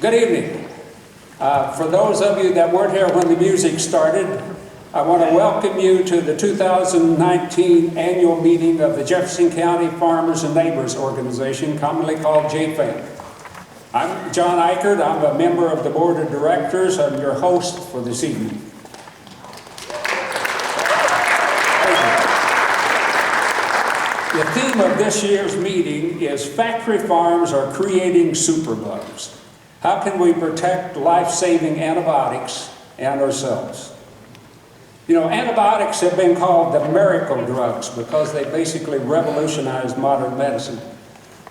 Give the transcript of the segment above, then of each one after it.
Good evening. For those of you that weren't here when the music started, I want to welcome you to the 2019 annual meeting of the Jefferson County Farmers and Neighbors Organization, commonly called JFAN. I'm John Eichert. I'm a member of the Board of Directors. I'm your host for this evening. The theme of this year's meeting is Factory Farms Are Creating Superbugs. How can we protect life-saving antibiotics and ourselves? You know, antibiotics have been called the miracle drugs because they basically revolutionized modern medicine.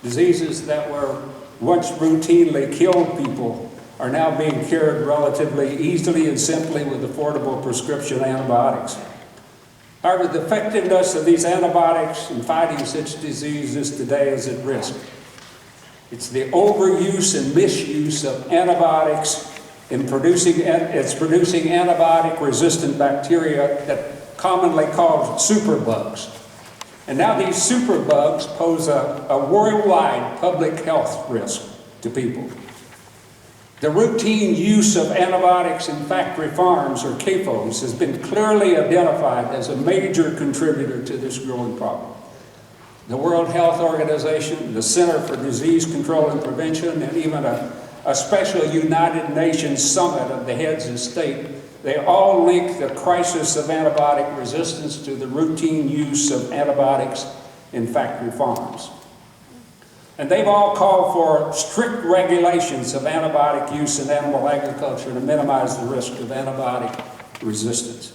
Diseases that were once routinely killed people are now being cured relatively easily and simply with affordable prescription antibiotics. However, the effectiveness of these antibiotics in fighting such diseases today is at risk. It's the overuse and misuse of antibiotics in producing antibiotic-resistant bacteria that commonly called superbugs. And now these superbugs pose a worldwide public health risk to people. The routine use of antibiotics in factory farms, or CAFOs, has been clearly identified as a major contributor to this growing problem. The World Health Organization, the Center for Disease Control and Prevention, and even a special United Nations summit of the heads of state, they all link the crisis of antibiotic resistance to the routine use of antibiotics in factory farms. And they've all called for strict regulations of antibiotic use in animal agriculture to minimize the risk of antibiotic resistance.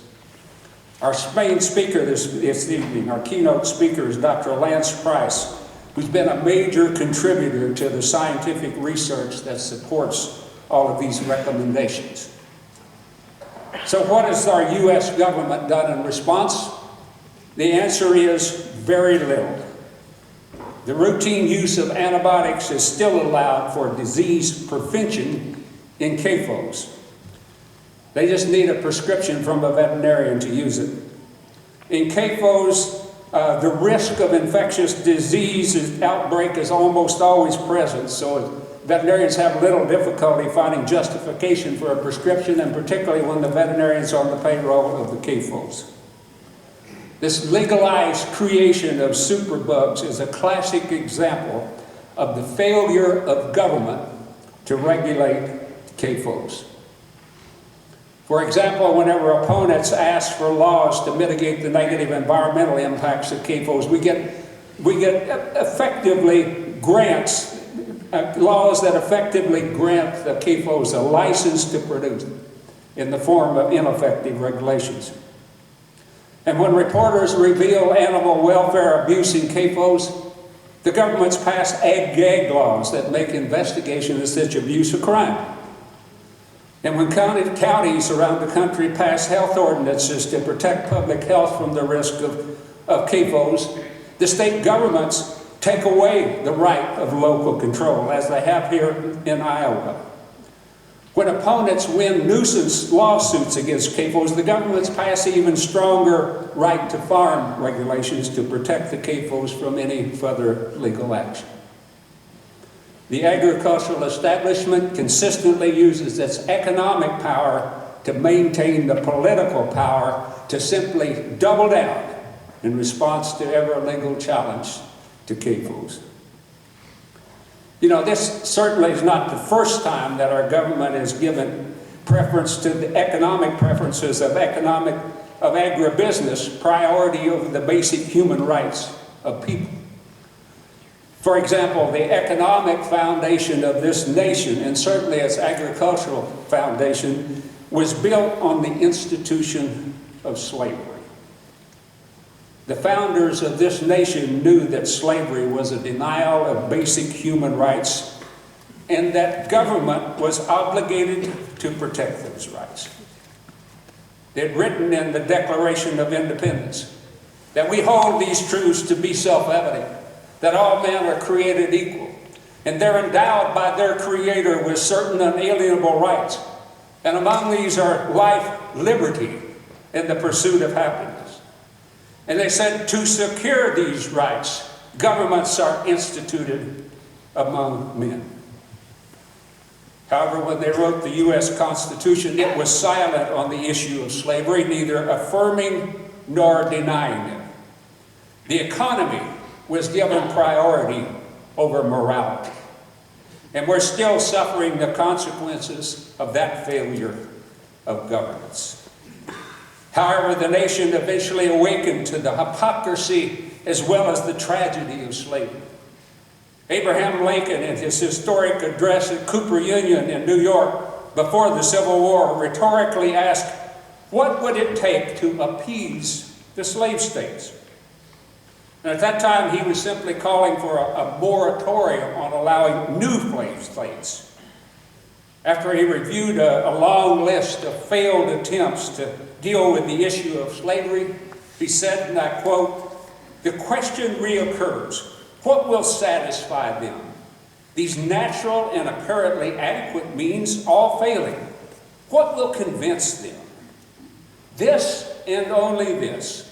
Our main speaker this evening, our keynote speaker, is Dr. Lance Price, who's been a major contributor to the scientific research that supports all of these recommendations. So what has our U.S. government done in response? The answer is very little. The routine use of antibiotics is still allowed for disease prevention in CAFOs. They just need a prescription from a veterinarian to use it. In CAFOs, the risk of infectious disease outbreak is almost always present, so veterinarians have little difficulty finding justification for a prescription, and particularly when the veterinarian's on the payroll of the CAFOs. This legalized creation of superbugs is a classic example of the failure of government to regulate CAFOs. For example, whenever opponents ask for laws to mitigate the negative environmental impacts of CAFOs, we get effectively grants, laws that effectively grant the CAFOs a license to produce in the form of ineffective regulations. And when reporters reveal animal welfare abuse in CAFOs, the government's passed ag-gag laws that make investigation of such abuse a crime. And when counties around the country pass health ordinances to protect public health from the risk of CAFOs, the state governments take away the right of local control, as they have here in Iowa. When opponents win nuisance lawsuits against CAFOs, the governments pass even stronger right to farm regulations to protect the CAFOs from any further legal action. The agricultural establishment consistently uses its economic power to maintain the political power to simply double down in response to every legal challenge to CAFOs. You know, this certainly is not the first time that our government has given preference to the economic preferences of agribusiness priority over the basic human rights of people. For example, the economic foundation of this nation, and certainly its agricultural foundation, was built on the institution of slavery. The founders of this nation knew that slavery was a denial of basic human rights and that government was obligated to protect those rights. They'd written in the Declaration of Independence that we hold these truths to be self-evident, that all men are created equal, and they're endowed by their Creator with certain unalienable rights. And among these are life, liberty, and the pursuit of happiness. And they said to secure these rights, governments are instituted among men. However, when they wrote the U.S. Constitution, it was silent on the issue of slavery, neither affirming nor denying it. The economy was given priority over morality. And we're still suffering the consequences of that failure of governance. However, the nation eventually awakened to the hypocrisy as well as the tragedy of slavery. Abraham Lincoln, in his historic address at Cooper Union in New York before the Civil War, rhetorically asked, what would it take to appease the slave states? And at that time, he was simply calling for a moratorium on allowing new slave states. After he reviewed a long list of failed attempts to deal with the issue of slavery, he said, and I quote, "The question reoccurs, what will satisfy them? These natural and apparently adequate means all failing, what will convince them? This and only this.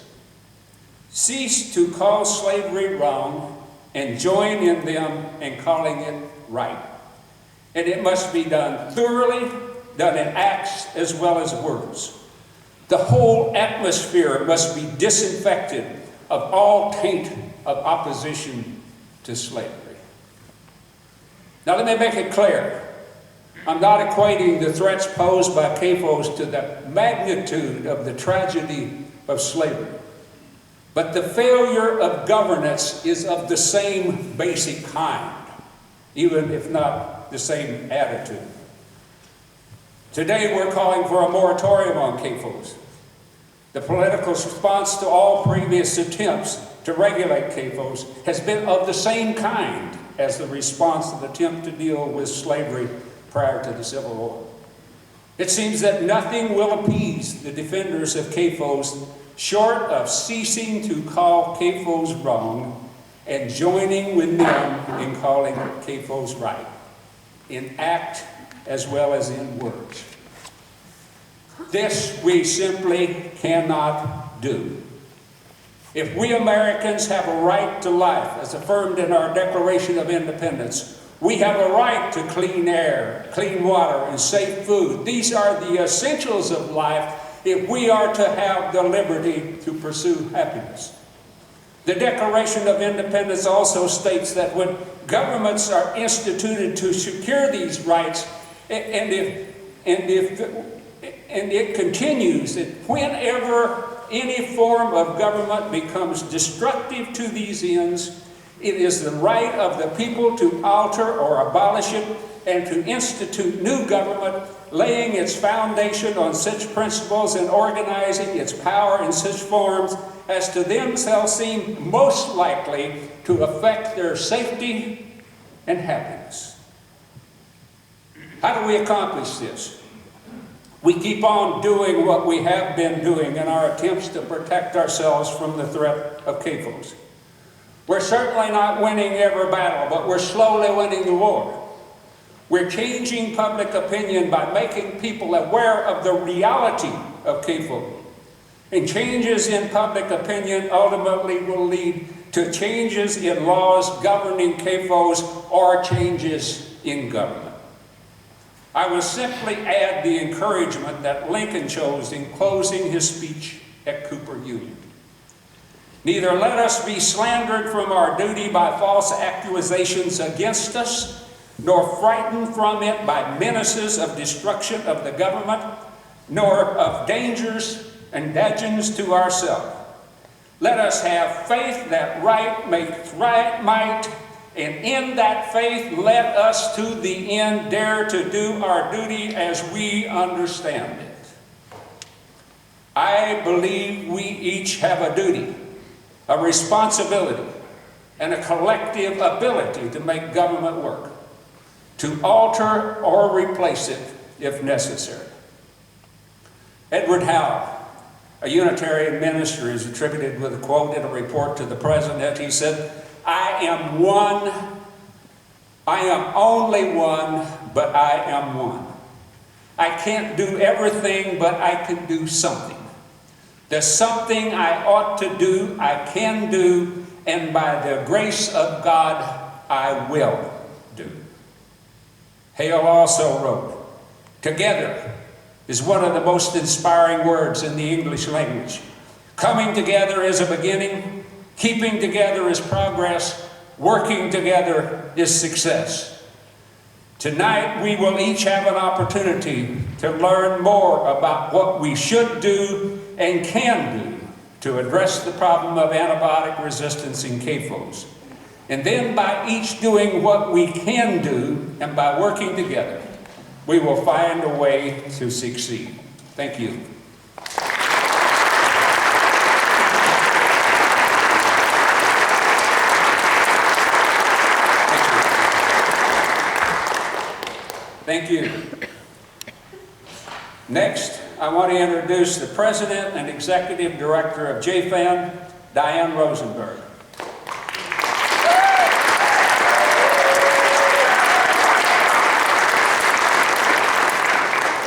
Cease to call slavery wrong and join in them in calling it right. And it must be done thoroughly, done in acts as well as words. The whole atmosphere must be disinfected of all taint of opposition to slavery." Now let me make it clear. I'm not equating the threats posed by CAFOs to the magnitude of the tragedy of slavery. But the failure of governance is of the same basic kind, even if not the same attitude. Today we're calling for a moratorium on CAFOs. The political response to all previous attempts to regulate CAFOs has been of the same kind as the response to the attempt to deal with slavery prior to the Civil War. It seems that nothing will appease the defenders of CAFOs short of ceasing to call CAFOs wrong and joining with them in calling CAFOs right, in act as well as in words. This we simply cannot do. If we Americans have a right to life, as affirmed in our Declaration of Independence, we have a right to clean air, clean water, and safe food. These are the essentials of life if we are to have the liberty to pursue happiness. The Declaration of Independence also states that when governments are instituted to secure these rights, and it continues that whenever any form of government becomes destructive to these ends, it is the right of the people to alter or abolish it and to institute new government, laying its foundation on such principles and organizing its power in such forms as to themselves seem most likely to affect their safety and happiness. How do we accomplish this? We keep on doing what we have been doing in our attempts to protect ourselves from the threat of CAFOs. We're certainly not winning every battle, but we're slowly winning the war. We're changing public opinion by making people aware of the reality of CAFO. And changes in public opinion ultimately will lead to changes in laws governing CAFOs or changes in government. I will simply add the encouragement that Lincoln chose in closing his speech at Cooper Union. Neither let us be slandered from our duty by false accusations against us, nor frightened from it by menaces of destruction of the government, nor of dangers and dangers to ourselves. Let us have faith that right makes right might, and in that faith let us to the end dare to do our duty as we understand it. I believe we each have a duty, a responsibility, and a collective ability to make government work, to alter or replace it if necessary. Edward Howe, a Unitarian minister, is attributed with a quote in a report to the President. He said, I am only one, but I am one. I can't do everything, but I can do something. The something I ought to do, I can do, and by the grace of God, I will do. Hale also wrote, "Together is one of the most inspiring words in the English language. Coming together is a beginning, keeping together is progress, working together is success." Tonight, we will each have an opportunity to learn more about what we should do and can do to address the problem of antibiotic resistance in CAFOs. And then by each doing what we can do and by working together, we will find a way to succeed. Thank you. Thank you. Next, I want to introduce the President and Executive Director of JFAN, Diane Rosenberg.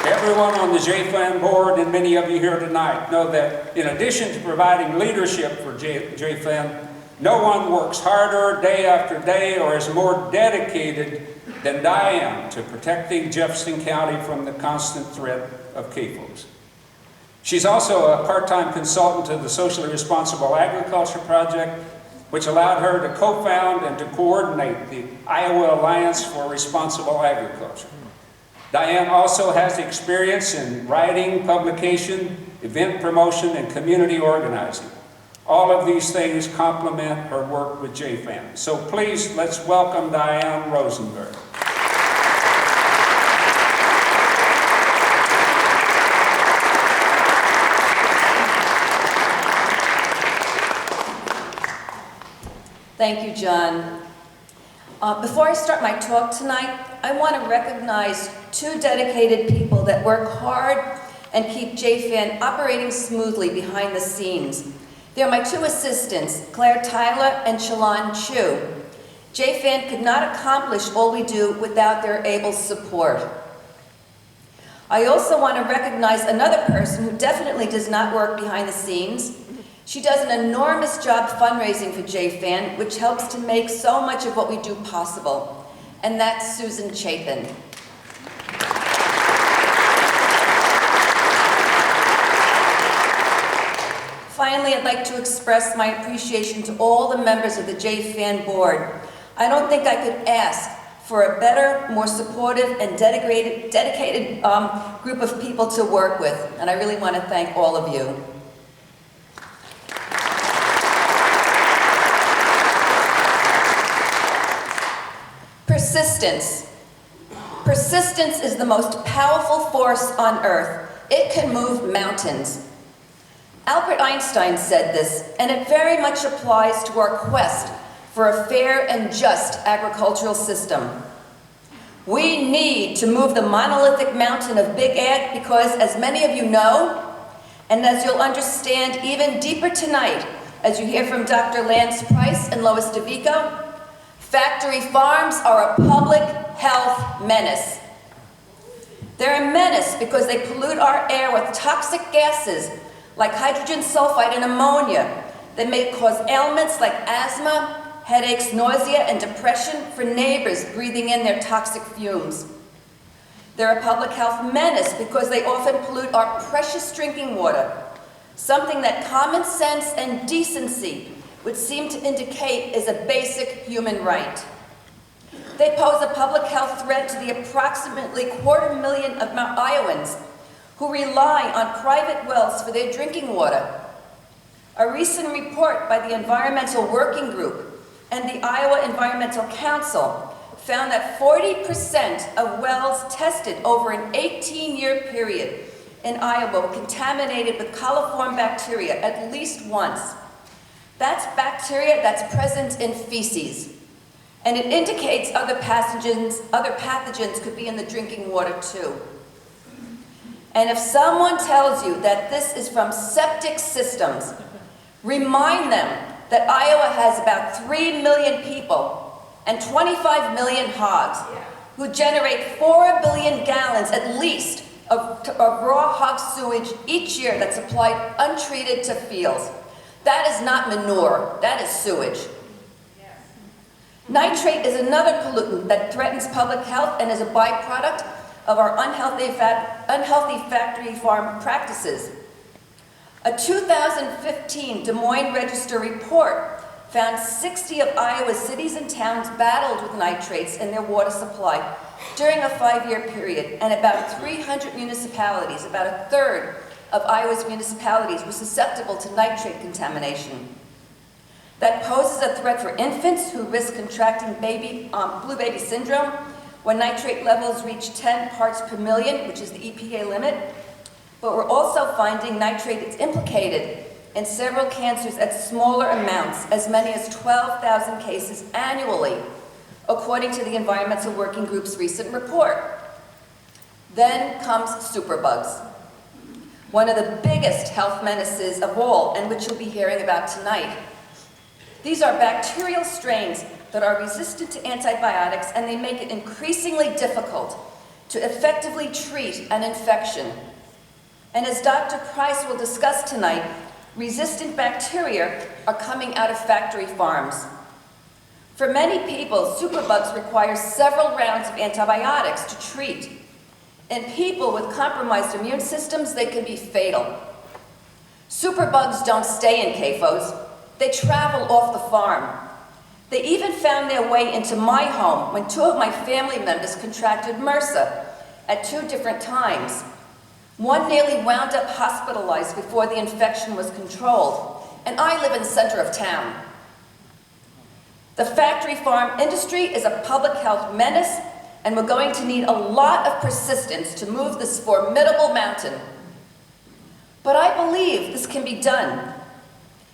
Everyone on the JFAN board and many of you here tonight know that in addition to providing leadership for JFAN, no one works harder day after day or is more dedicated than Diane to protecting Jefferson County from the constant threat of CAFOs. She's also a part-time consultant to the Socially Responsible Agriculture Project, which allowed her to co-found and to coordinate the Iowa Alliance for Responsible Agriculture. Diane also has experience in writing, publication, event promotion, and community organizing. All of these things complement her work with JFAN. So please, let's welcome Diane Rosenberg. Thank you, John. Before I start my talk tonight, I want to recognize two dedicated people that work hard and keep JFAN operating smoothly behind the scenes. They're my two assistants, Claire Tyler and Shalon Chu. JFAN could not accomplish all we do without their able support. I also want to recognize another person who definitely does not work behind the scenes. She does an enormous job fundraising for JFAN, which helps to make so much of what we do possible. And that's Susan Chapin. Finally, I'd like to express my appreciation to all the members of the JFAN board. I don't think I could ask for a better, more supportive, and dedicated group of people to work with. And I really want to thank all of you. Persistence. Persistence is the most powerful force on earth. It can move mountains. Albert Einstein said this, and it very much applies to our quest for a fair and just agricultural system. We need to move the monolithic mountain of Big Ag because, as many of you know, and as you'll understand even deeper tonight, as you hear from Dr. Lance Price and Lois Dovico, factory farms are a public health menace. They're a menace because they pollute our air with toxic gases like hydrogen sulfide and ammonia that may cause ailments like asthma, headaches, nausea, and depression for neighbors breathing in their toxic fumes. They're a public health menace because they often pollute our precious drinking water, something that common sense and decency would seem to indicate is a basic human right. They pose a public health threat to the approximately 250,000 of Iowans who rely on private wells for their drinking water. A recent report by the Environmental Working Group and the Iowa Environmental Council found that 40% of wells tested over an 18-year period in Iowa were contaminated with coliform bacteria at least once. That's bacteria that's present in feces. And it indicates other pathogens could be in the drinking water too. And if someone tells you that this is from septic systems, remind them that Iowa has about 3 million people and 25 million hogs who generate 4 billion gallons at least of raw hog sewage each year that's applied untreated to fields. That is not manure, that is sewage. Nitrate is another pollutant that threatens public health and is a byproduct of our unhealthy factory farm practices. A 2015 Des Moines Register report found 60 of Iowa's cities and towns battled with nitrates in their water supply during a 5-year period, and about 300 municipalities, about a third of Iowa's municipalities, were susceptible to nitrate contamination. That poses a threat for infants who risk contracting blue baby syndrome when nitrate levels reach 10 parts per million, which is the EPA limit. But we're also finding nitrate is implicated in several cancers at smaller amounts, as many as 12,000 cases annually, according to the Environmental Working Group's recent report. Then comes superbugs, one of the biggest health menaces of all, and which you'll be hearing about tonight. These are bacterial strains that are resistant to antibiotics, and they make it increasingly difficult to effectively treat an infection. And as Dr. Price will discuss tonight, resistant bacteria are coming out of factory farms. For many people, superbugs require several rounds of antibiotics to treat. In people with compromised immune systems, they can be fatal. Superbugs don't stay in CAFOs. They travel off the farm. They even found their way into my home when 2 of my family members contracted MRSA at 2 different times. One nearly wound up hospitalized before the infection was controlled, and I live in the center of town. The factory farm industry is a public health menace, and we're going to need a lot of persistence to move this formidable mountain. But I believe this can be done.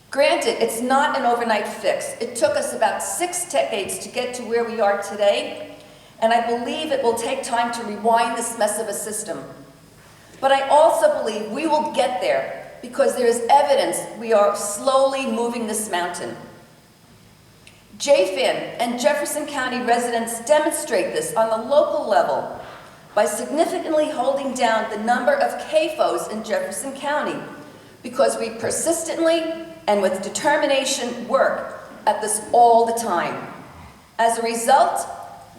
Granted, it's not an overnight fix. It took us about 6 decades to get to where we are today, and I believe it will take time to rewind this mess of a system. But I also believe we will get there because there is evidence we are slowly moving this mountain. JFAN and Jefferson County residents demonstrate this on the local level by significantly holding down the number of CAFOs in Jefferson County, because we persistently and with determination work at this all the time. As a result,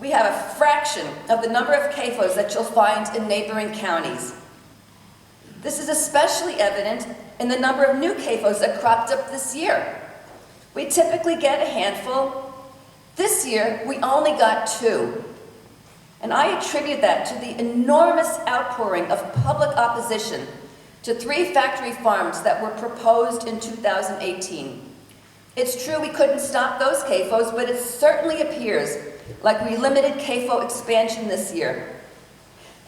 we have a fraction of the number of CAFOs that you'll find in neighboring counties. This is especially evident in the number of new CAFOs that cropped up this year. We typically get a handful. This year, we only got 2. And I attribute that to the enormous outpouring of public opposition to 3 factory farms that were proposed in 2018. It's true we couldn't stop those CAFOs, but it certainly appears like we limited CAFO expansion this year.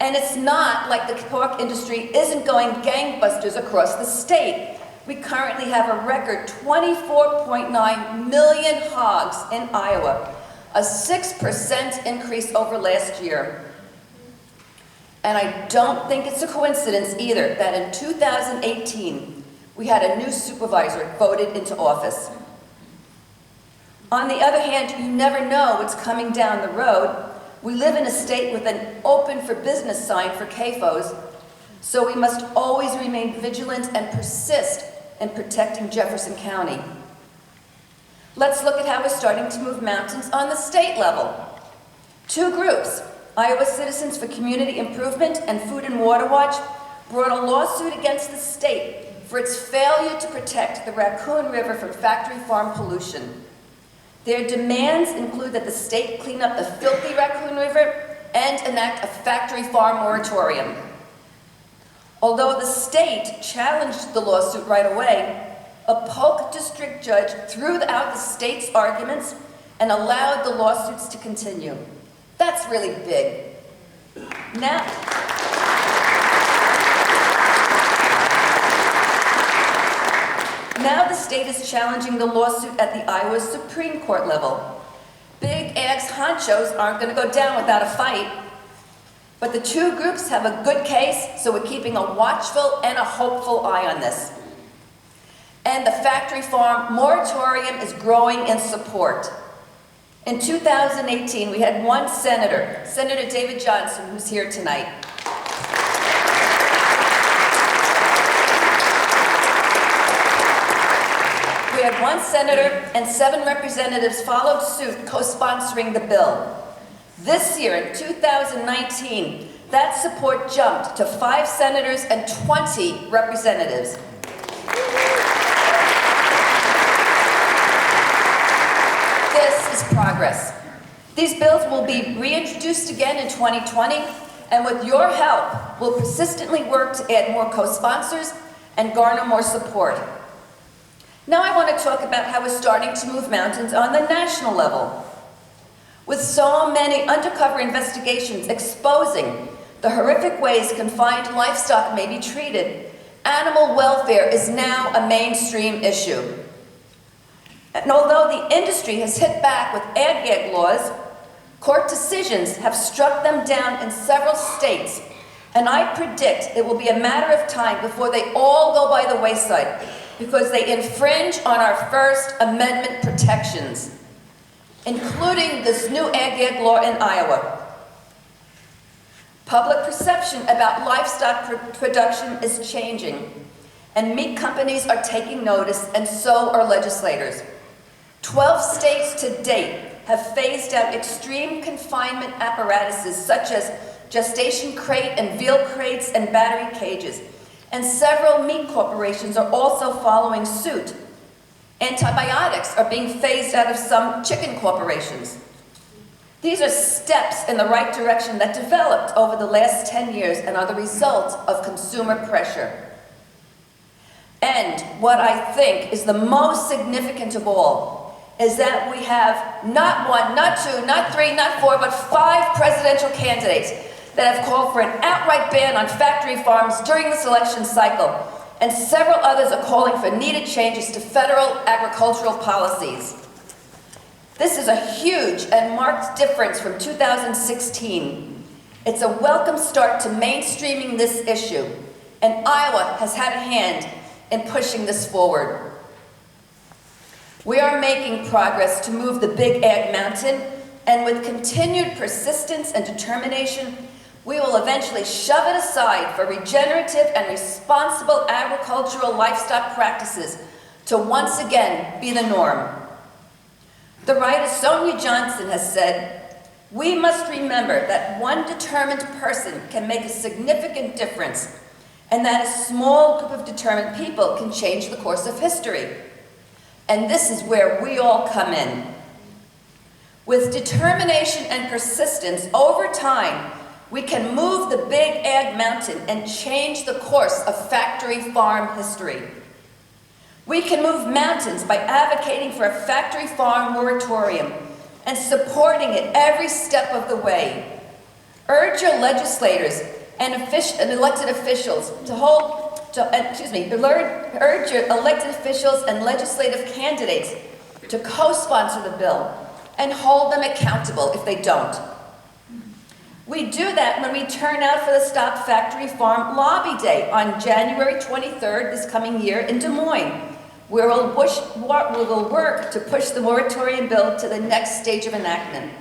And it's not like the pork industry isn't going gangbusters across the state. We currently have a record 24.9 million hogs in Iowa, a 6% increase over last year. And I don't think it's a coincidence either that in 2018, we had a new supervisor voted into office. On the other hand, you never know what's coming down the road. We live in a state with an open for business sign for CAFOs, so we must always remain vigilant and persist in protecting Jefferson County. Let's look at how we're starting to move mountains on the state level. 2 groups, Iowa Citizens for Community Improvement and Food and Water Watch, brought a lawsuit against the state for its failure to protect the Raccoon River from factory farm pollution. Their demands include that the state clean up the filthy Raccoon River and enact a factory farm moratorium. Although the state challenged the lawsuit right away, a Polk district judge threw out the state's arguments and allowed the lawsuits to continue. That's really big. Now the state is challenging the lawsuit at the Iowa Supreme Court level. Big Ag's honchos aren't going to go down without a fight. But the 2 groups have a good case, so we're keeping a watchful and a hopeful eye on this. And the factory farm moratorium is growing in support. In 2018, we had 1 senator, Senator David Johnson, who's here tonight. we had 1 senator and 7 representatives followed suit co-sponsoring the bill. This year, in 2019, that support jumped to 5 senators and 20 representatives. This is progress. These bills will be reintroduced again in 2020, and with your help, we'll persistently work to add more co-sponsors and garner more support. Now I want to talk about how we're starting to move mountains on the national level. With so many undercover investigations exposing the horrific ways confined livestock may be treated, animal welfare is now a mainstream issue. And although the industry has hit back with ag-gag laws, court decisions have struck them down in several states, and I predict it will be a matter of time before they all go by the wayside because they infringe on our First Amendment protections, including this new ag-gag law in Iowa. Public perception about livestock production is changing, and meat companies are taking notice, and so are legislators. 12 states to date have phased out extreme confinement apparatuses such as gestation crate and veal crates and battery cages, and several meat corporations are also following suit. Antibiotics are being phased out of some chicken corporations. These are steps in the right direction that developed over the last 10 years and are the result of consumer pressure. And what I think is the most significant of all is that we have not 1, not 2, not 3, not 4, but 5 presidential candidates that have called for an outright ban on factory farms during this election cycle, and several others are calling for needed changes to federal agricultural policies. This is a huge and marked difference from 2016. It's a welcome start to mainstreaming this issue, and Iowa has had a hand in pushing this forward. We are making progress to move the big ag mountain, and with continued persistence and determination, we will eventually shove it aside for regenerative and responsible agricultural livestock practices to once again be the norm. The writer Sonia Johnson has said, "We must remember that one determined person can make a significant difference, and that a small group of determined people can change the course of history." And this is where we all come in. With determination and persistence over time, we can move the big ag mountain and change the course of factory farm history. We can move mountains by advocating for a factory farm moratorium and supporting it every step of the way. Urge your legislators and elected officials urge your elected officials and legislative candidates to co-sponsor the bill and hold them accountable if they don't. We do that when we turn out for the Stop Factory Farm Lobby Day on January 23rd this coming year in Des Moines, where we will work to push the moratorium bill to the next stage of enactment.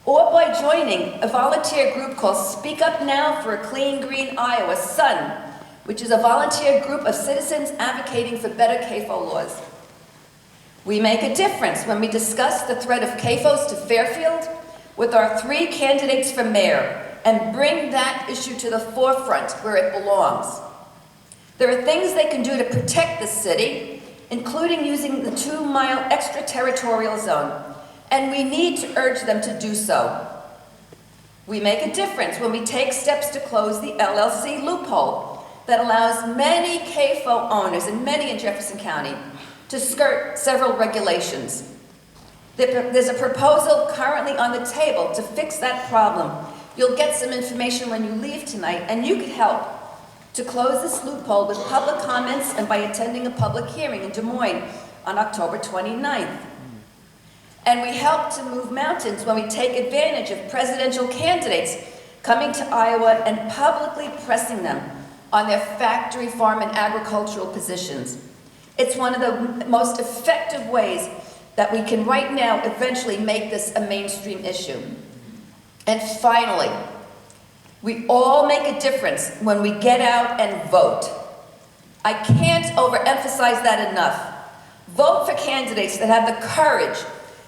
Or by joining a volunteer group called Speak Up Now for a Clean Green Iowa, SUN, which is a volunteer group of citizens advocating for better CAFO laws. We make a difference when we discuss the threat of CAFOs to Fairfield with our 3 candidates for mayor and bring that issue to the forefront where it belongs. There are things they can do to protect the city, including using the 2-mile extraterritorial zone, and we need to urge them to do so. We make a difference when we take steps to close the LLC loophole that allows many CAFO owners, and many in Jefferson County, to skirt several regulations. There's a proposal currently on the table to fix that problem. You'll get some information when you leave tonight, and you could help to close this loophole with public comments and by attending a public hearing in Des Moines on October 29th. And we help to move mountains when we take advantage of presidential candidates coming to Iowa and publicly pressing them on their factory, farm, and agricultural positions. It's one of the most effective ways that we can right now eventually make this a mainstream issue. And finally, we all make a difference when we get out and vote. I can't overemphasize that enough. Vote for candidates that have the courage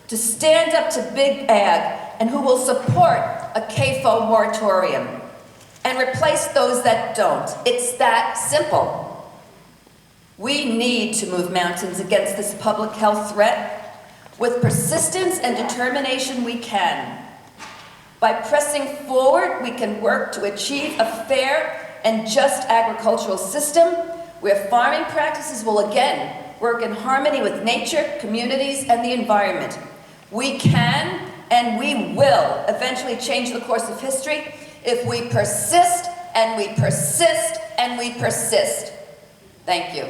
to stand up to Big Ag and who will support a CAFO moratorium and replace those that don't. It's that simple. We need to move mountains against this public health threat. With persistence and determination, we can. By pressing forward, we can work to achieve a fair and just agricultural system where farming practices will again work in harmony with nature, communities, and the environment. We can and we will eventually change the course of history if we persist and we persist and we persist. Thank you.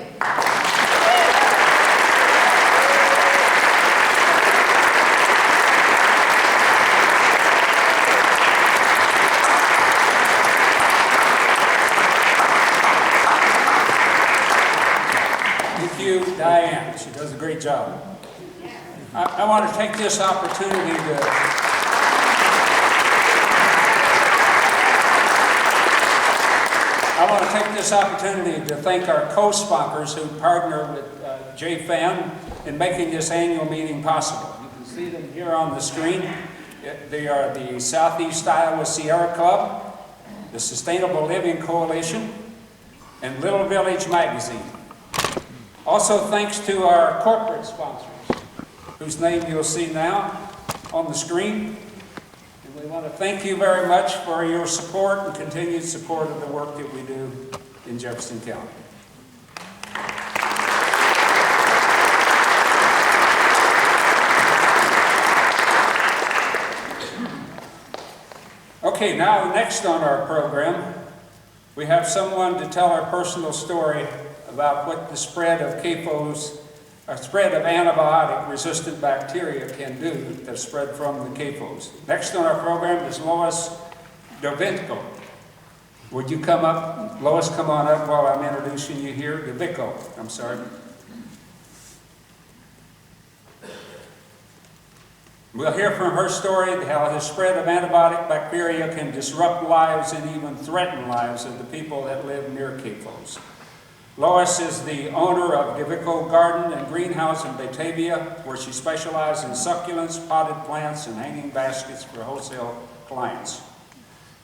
Thank you, Diane. She does a great job. I want to take this opportunity to thank our co-sponsors who partner with JFAN in making this annual meeting possible. You can see them here on the screen. They are the Southeast Iowa Sierra Club, the Sustainable Living Coalition, and Little Village Magazine. Also, thanks to our corporate sponsors, whose name you'll see now on the screen. And we want to thank you very much for your support and continued support of the work that we do in Jefferson County. Okay, now next on our program, we have someone to tell our personal story about what the spread of CAFOs, or spread of antibiotic-resistant bacteria can do that spread from the CAFOs. Next on our program is Lois Dovico. Would you come up? Lois, come on up while I'm introducing you here. Dovico, I'm sorry. We'll hear from her story how the spread of antibiotic bacteria can disrupt lives and even threaten lives of the people that live near CAFOs. Lois is the owner of Dovico Gardens and Greenhouses in Batavia, where she specializes in succulents, potted plants, and hanging baskets for wholesale clients.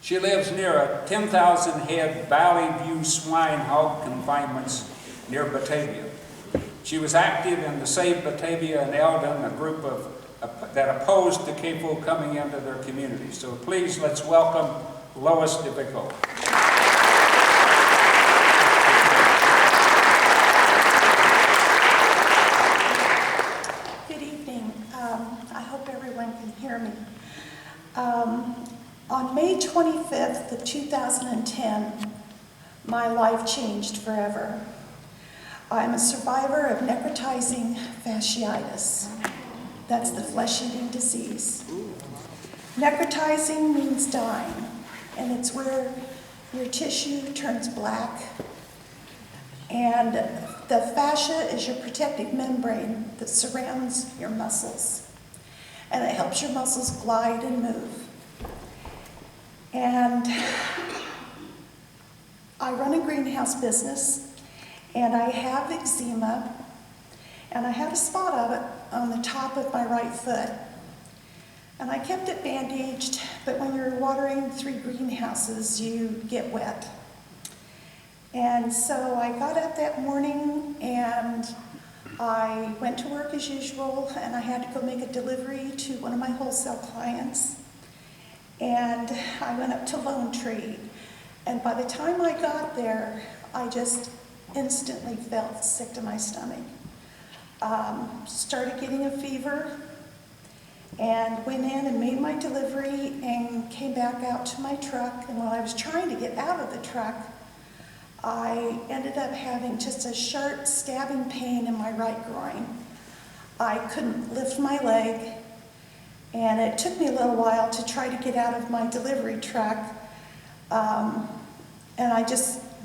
She lives near a 10,000 head Valley View swine hog confinements near Batavia. She was active in the Save Batavia and Eldon, a group that opposed the CAFO coming into their community. So please, let's welcome Lois Dovico. I hope everyone can hear me. On May 25th of 2010, my life changed forever. I'm a survivor of necrotizing fasciitis. That's the flesh-eating disease. Necrotizing means dying, and it's where your tissue turns black. And the fascia is your protective membrane that surrounds your muscles. And it helps your muscles glide and move. And I run a greenhouse business, and I have eczema, and I have a spot of it on the top of my right foot. And I kept it bandaged, but when you're watering 3 greenhouses, you get wet. And so I got up that morning and I went to work as usual, and I had to go make a delivery to one of my wholesale clients. And I went up to Lone Tree, and by the time I got there, I just instantly felt sick to my stomach. Started getting a fever, and went in and made my delivery and came back out to my truck. And while I was trying to get out of the truck, I ended up having just a sharp stabbing pain in my right groin. I couldn't lift my leg, and it took me a little while to try to get out of my delivery truck. And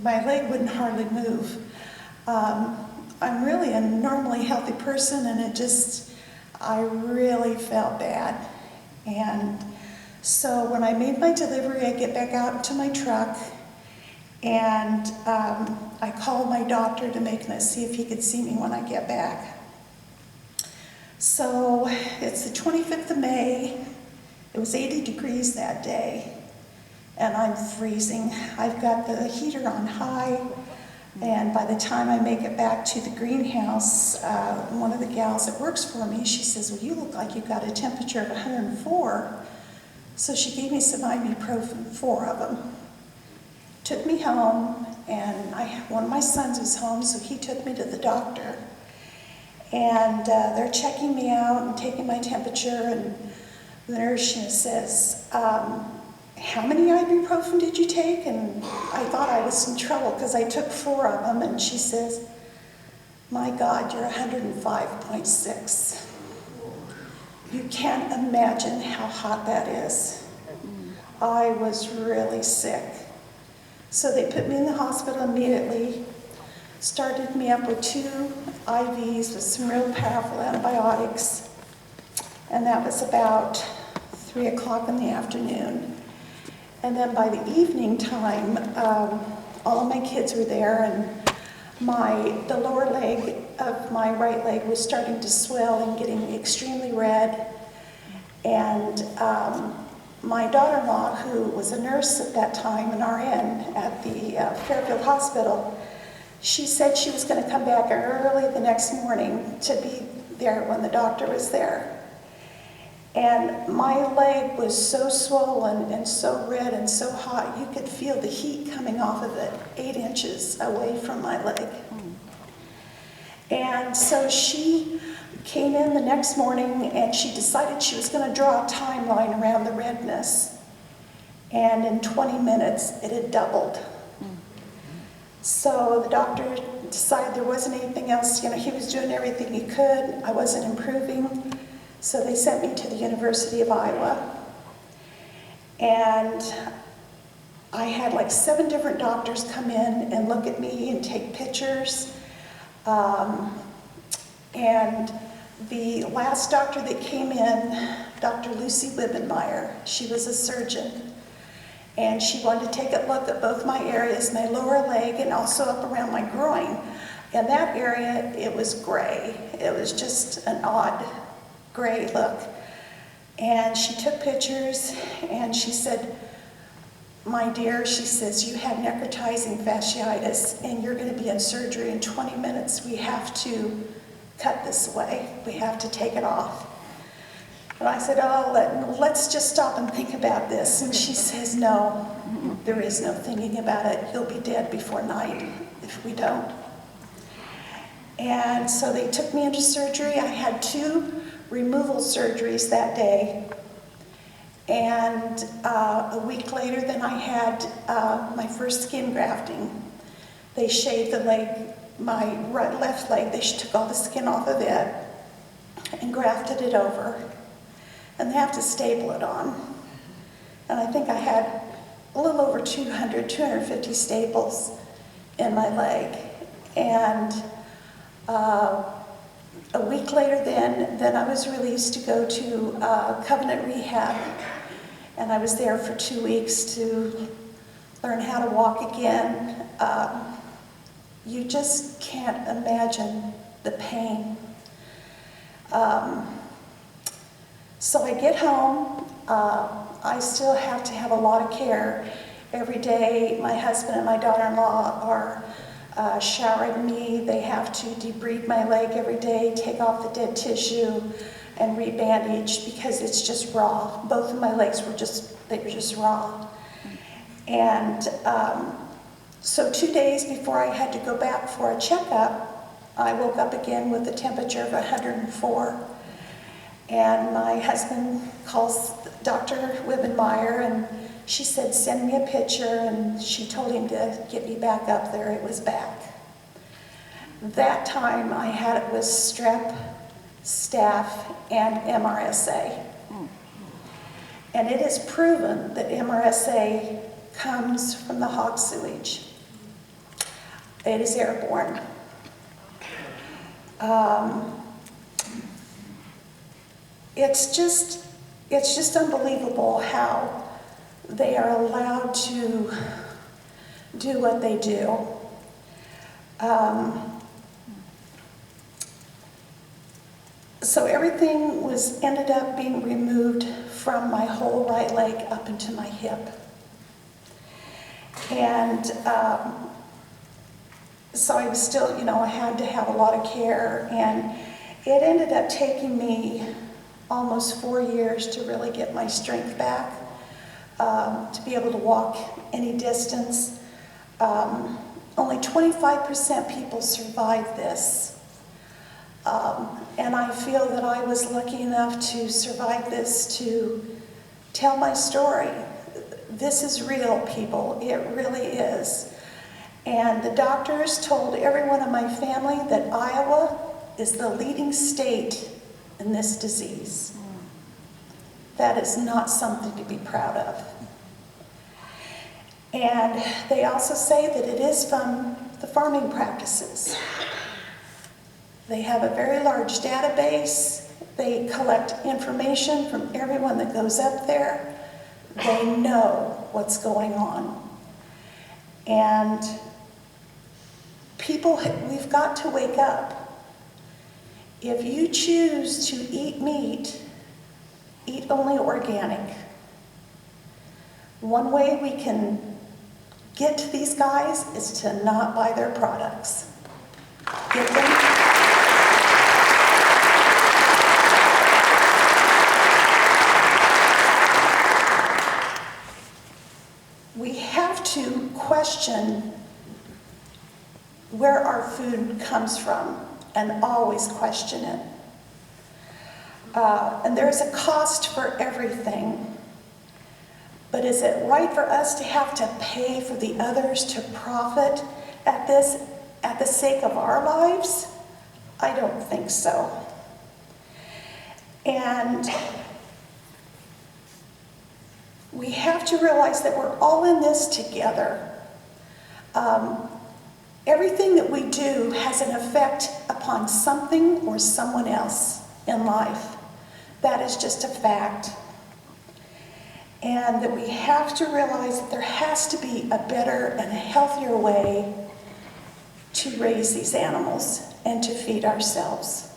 my leg wouldn't hardly move. I'm really a normally healthy person, and I really felt bad. And so when I made my delivery, I get back out to my truck, and I called my doctor to see if he could see me when I get back. So it's the 25th of May. It was 80 degrees that day, and I'm freezing. I've got the heater on high, and by the time I make it back to the greenhouse, one of the gals that works for me, she says, well, you look like you've got a temperature of 104. So she gave me some ibuprofen, 4 of them. Took me home, and one of my sons was home, so he took me to the doctor. And they're checking me out and taking my temperature, and the nurse says, how many ibuprofen did you take? And I thought I was in trouble because I took 4 of them, and she says, my God, you're 105.6. You can't imagine how hot that is. I was really sick. So they put me in the hospital immediately, started me up with 2 IVs with some real powerful antibiotics, and that was about 3 o'clock in the afternoon. And then by the evening time, all of my kids were there, and the lower leg of my right leg was starting to swell and getting extremely red. And my daughter-in-law, who was a nurse at that time, an RN at the Fairfield hospital, she said she was going to come back early the next morning to be there when the doctor was there. And my leg was so swollen and so red and so hot, you could feel the heat coming off of it 8 inches away from my leg. And so she came in the next morning, and she decided she was going to draw a timeline around the redness. And in 20 minutes, it had doubled. So the doctor decided there wasn't anything else. He was doing everything he could. I wasn't improving. So they sent me to the University of Iowa. And I had like 7 different doctors come in and look at me and take pictures. And the last doctor that came in, Dr. Lucy Wibbenmeyer, she was a surgeon. And she wanted to take a look at both my areas, my lower leg and also up around my groin. And that area, it was gray. It was just an odd gray look. And she took pictures, and she said, my dear, she says, you have necrotizing fasciitis, and you're going to be in surgery in 20 minutes. We have to cut this away. We have to take it off. And I said, oh, let's just stop and think about this. And she says, no, there is no thinking about it. You'll be dead before night if we don't. And so they took me into surgery. I had 2 removal surgeries that day. And a week later, then I had my first skin grafting. They shaved the leg, my left leg, they took all the skin off of it and grafted it over. And they have to staple it on. And I think I had a little over 250 staples in my leg. And a week later then I was released to go to Covenant Rehab. And I was there for 2 weeks to learn how to walk again. You just can't imagine the pain. So I get home. I still have to have a lot of care. Every day, my husband and my daughter-in-law are showering me. They have to debride my leg every day, take off the dead tissue, and rebandage because it's just raw. Both of my legs were just raw. And so 2 days before I had to go back for a checkup, I woke up again with a temperature of 104. And my husband calls Dr. Wibbenmeyer, and she said, send me a picture, and she told him to get me back up there. It was back. That time I had it with strep, staph, and MRSA. And it is proven that MRSA comes from the hog sewage. It is airborne. It's just unbelievable how they are allowed to do what they do. So everything ended up being removed from my whole right leg up into my hip. And so I was still, I had to have a lot of care, and it ended up taking me almost 4 years to really get my strength back, to be able to walk any distance. Only 25% people survive this. And I feel that I was lucky enough to survive this, to tell my story. This is real, people. It really is. And the doctors told everyone in my family that Iowa is the leading state in this disease. That is not something to be proud of. And they also say that it is from the farming practices. They have a very large database. They collect information from everyone that goes up there. They know what's going on. And people, we've got to wake up. If you choose to eat meat, eat only organic. One way we can get to these guys is to not buy their products. Get them. We have to question where our food comes from and always question it. And there's a cost for everything. But is it right for us to have to pay for the others to profit at this, at the sake of our lives? I don't think so. And we have to realize that we're all in this together. Everything that we do has an effect upon something or someone else in life. That is just a fact. And that we have to realize that there has to be a better and a healthier way to raise these animals and to feed ourselves.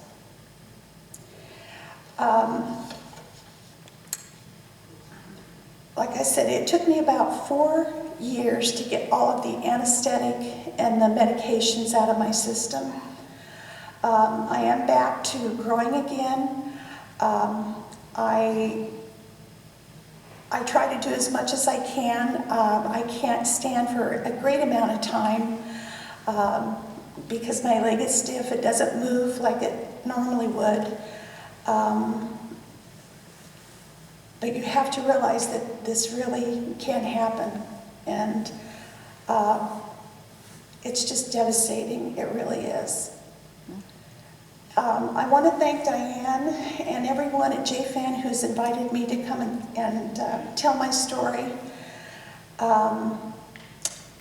Like I said, it took me about 4 years to get all of the anesthetic and the medications out of my system. I am back to growing again. I try to do as much as I can. I can't stand for a great amount of time because my leg is stiff. It doesn't move like it normally would. But you have to realize that this really can happen. And it's just devastating. It really is. I want to thank Diane and everyone at JFAN who's invited me to come and tell my story.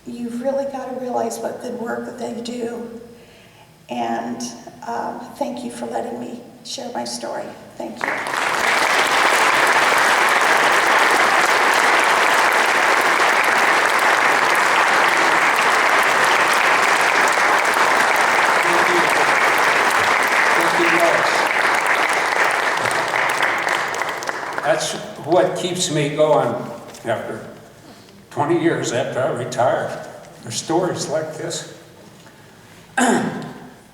You've really got to realize what good work that they do. And thank you for letting me share my story. Thank you. That's what keeps me going after 20 years after I retired. There's stories like this.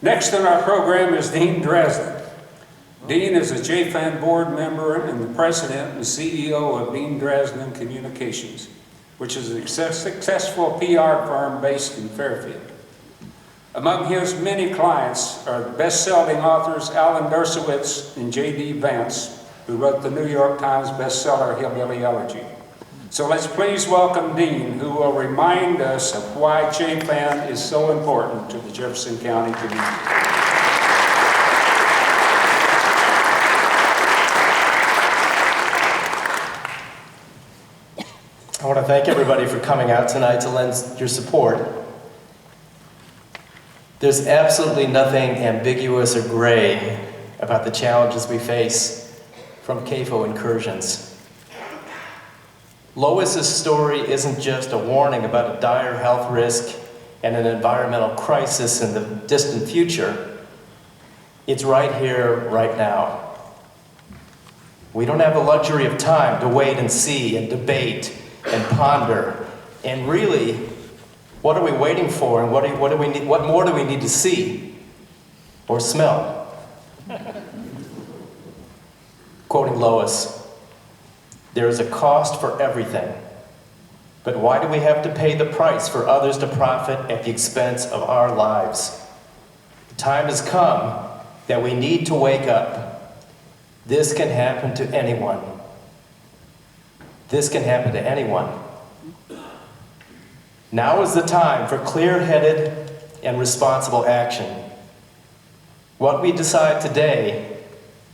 Next on our program is Dean Dresden. Dean is a JFAN board member and the president and CEO of Dean Dresden Communications, which is a successful PR firm based in Fairfield. Among his many clients are best-selling authors Alan Dershowitz and J.D. Vance, who wrote the New York Times bestseller Hillbilly Elegy. So let's please welcome Dean, who will remind us of why JFAN is so important to the Jefferson County community. I want to thank everybody for coming out tonight to lend your support. There's absolutely nothing ambiguous or gray about the challenges we face from CAFO incursions. Lois's story isn't just a warning about a dire health risk and an environmental crisis in the distant future. It's right here, right now. We don't have the luxury of time to wait and see and debate and ponder. And really, what are we waiting for, and what more do we need to see or smell? Quoting Lois, "There is a cost for everything, but why do we have to pay the price for others to profit at the expense of our lives? The time has come that we need to wake up. This can happen to anyone. This can happen to anyone. Now is the time for clear-headed and responsible action. What we decide today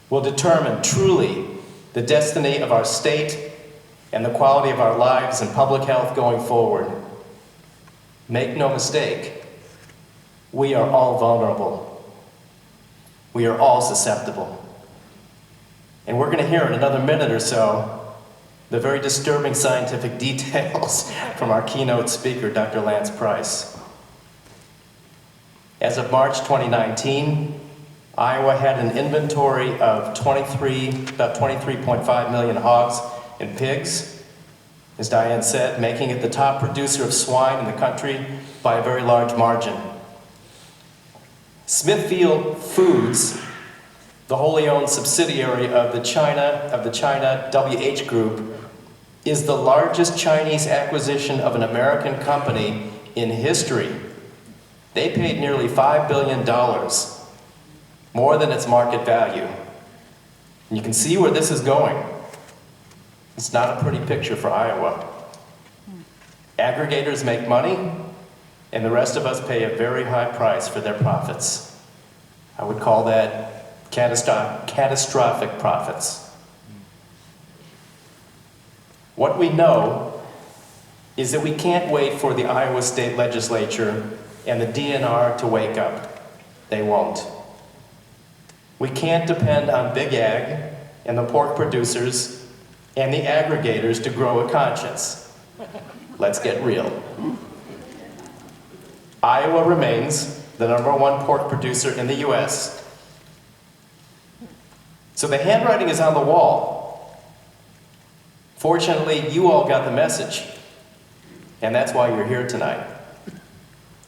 will determine truly the destiny of our state and the quality of our lives and public health going forward. Make no mistake, we are all vulnerable. We are all susceptible. And we're going to hear in another minute or so the very disturbing scientific details from our keynote speaker, Dr. Lance Price. As of March 2019, Iowa had an inventory of about 23.5 million hogs and pigs, as Diane said, making it the top producer of swine in the country by a very large margin. Smithfield Foods, the wholly owned subsidiary of the China WH Group, is the largest Chinese acquisition of an American company in history. They paid nearly $5 billion, more than its market value. And you can see where this is going. It's not a pretty picture for Iowa. Aggregators make money, and the rest of us pay a very high price for their profits. I would call that catastrophic profits. What we know is that we can't wait for the Iowa State Legislature and the DNR to wake up. They won't. We can't depend on Big Ag and the pork producers and the aggregators to grow a conscience. Let's get real. Iowa remains the #1 pork producer in the U.S., so the handwriting is on the wall. Fortunately, you all got the message, and that's why you're here tonight.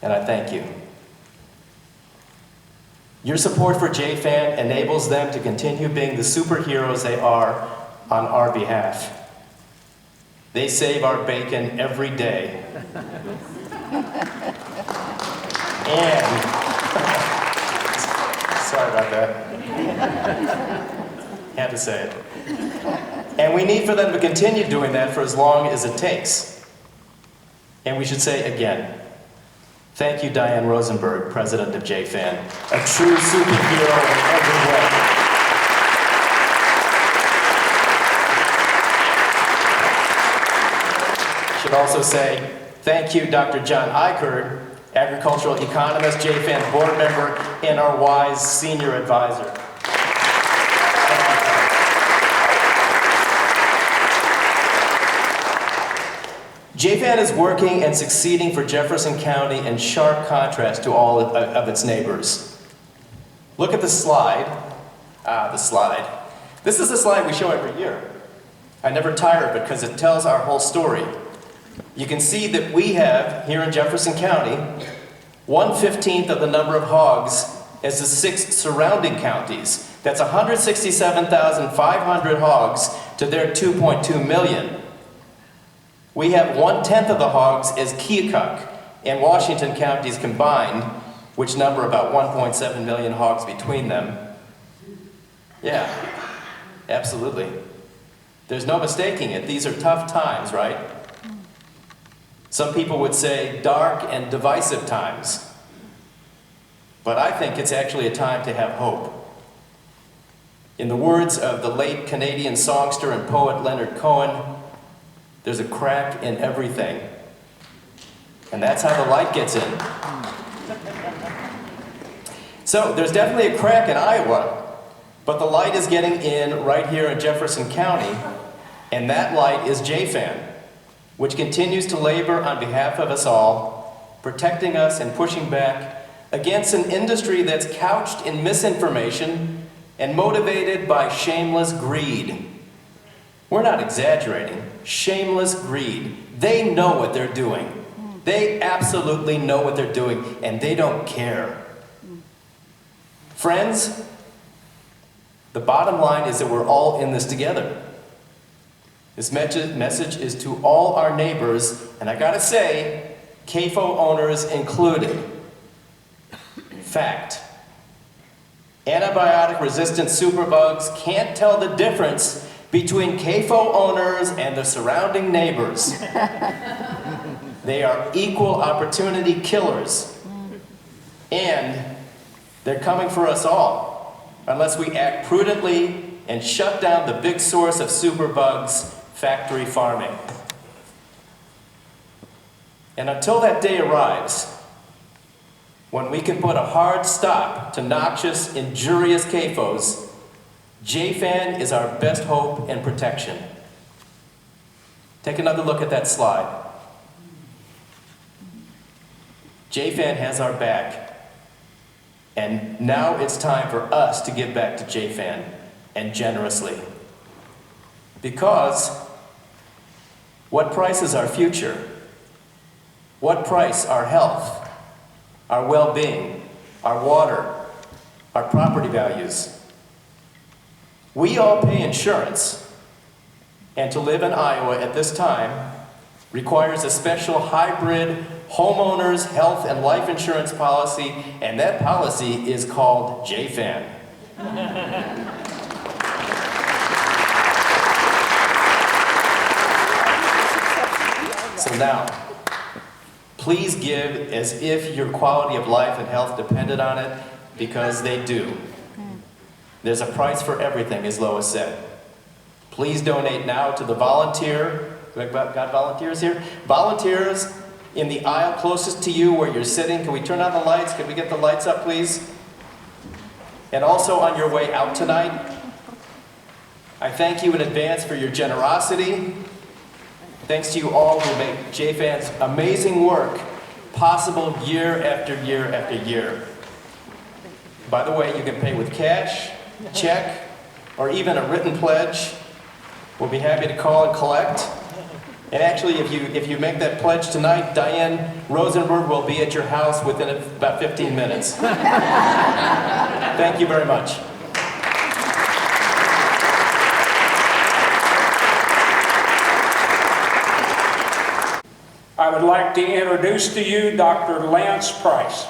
And I thank you. Your support for JFAN enables them to continue being the superheroes they are on our behalf. They save our bacon every day. And, sorry about that. Had to say it. And we need for them to continue doing that for as long as it takes. And we should say again, thank you, Diane Rosenberg, president of JFAN, a true superhero in every way. Should also say, thank you, Dr. John Eichert, agricultural economist, JFAN board member, and our wise senior advisor. JFAN is working and succeeding for Jefferson County in sharp contrast to all of its neighbors. Look at the slide. The slide. This is the slide we show every year. I never tire of it because it tells our whole story. You can see that we have, here in Jefferson County, 1/15 of the number of hogs as the 6 surrounding counties. That's 167,500 hogs to their 2.2 million. We have 1/10 of the hogs as Keokuk and Washington counties combined, which number about 1.7 million hogs between them. Yeah, absolutely. There's no mistaking it. These are tough times, right? Some people would say dark and divisive times. But I think it's actually a time to have hope. In the words of the late Canadian songster and poet Leonard Cohen, there's a crack in everything. And that's how the light gets in. So there's definitely a crack in Iowa, but the light is getting in right here in Jefferson County, and that light is JFAN, which continues to labor on behalf of us all, protecting us and pushing back against an industry that's couched in misinformation and motivated by shameless greed. We're not exaggerating. Shameless greed. They know what they're doing. They absolutely know what they're doing, and they don't care. Friends, the bottom line is that we're all in this together. This message is to all our neighbors, and I gotta say, CAFO owners included. Fact. Antibiotic-resistant superbugs can't tell the difference between CAFO owners and the surrounding neighbors. They are equal opportunity killers. And they're coming for us all, unless we act prudently and shut down the big source of superbugs, factory farming. And until that day arrives, when we can put a hard stop to noxious, injurious CAFOs, JFAN is our best hope and protection. Take another look at that slide. JFAN has our back, and now it's time for us to give back to JFAN, and generously. Because what price is our future? What price our health, our well-being, our water, our property values? We all pay insurance, and to live in Iowa at this time requires a special hybrid homeowners health and life insurance policy, and that policy is called JFAN. So now, please give as if your quality of life and health depended on it, because they do. There's a price for everything, as Lois said. Please donate now to the volunteer. We've got volunteers here? Volunteers in the aisle closest to you where you're sitting. Can we turn on the lights? Can we get the lights up, please? And also on your way out tonight, I thank you in advance for your generosity. Thanks to you all who make JFAN's amazing work possible year after year after year. By the way, you can pay with cash, check, or even a written pledge. We'll be happy to call and collect. And actually, if you make that pledge tonight, Diane Rosenberg will be at your house within about 15 minutes. Thank you very much. I would like to introduce to you Dr. Lance Price.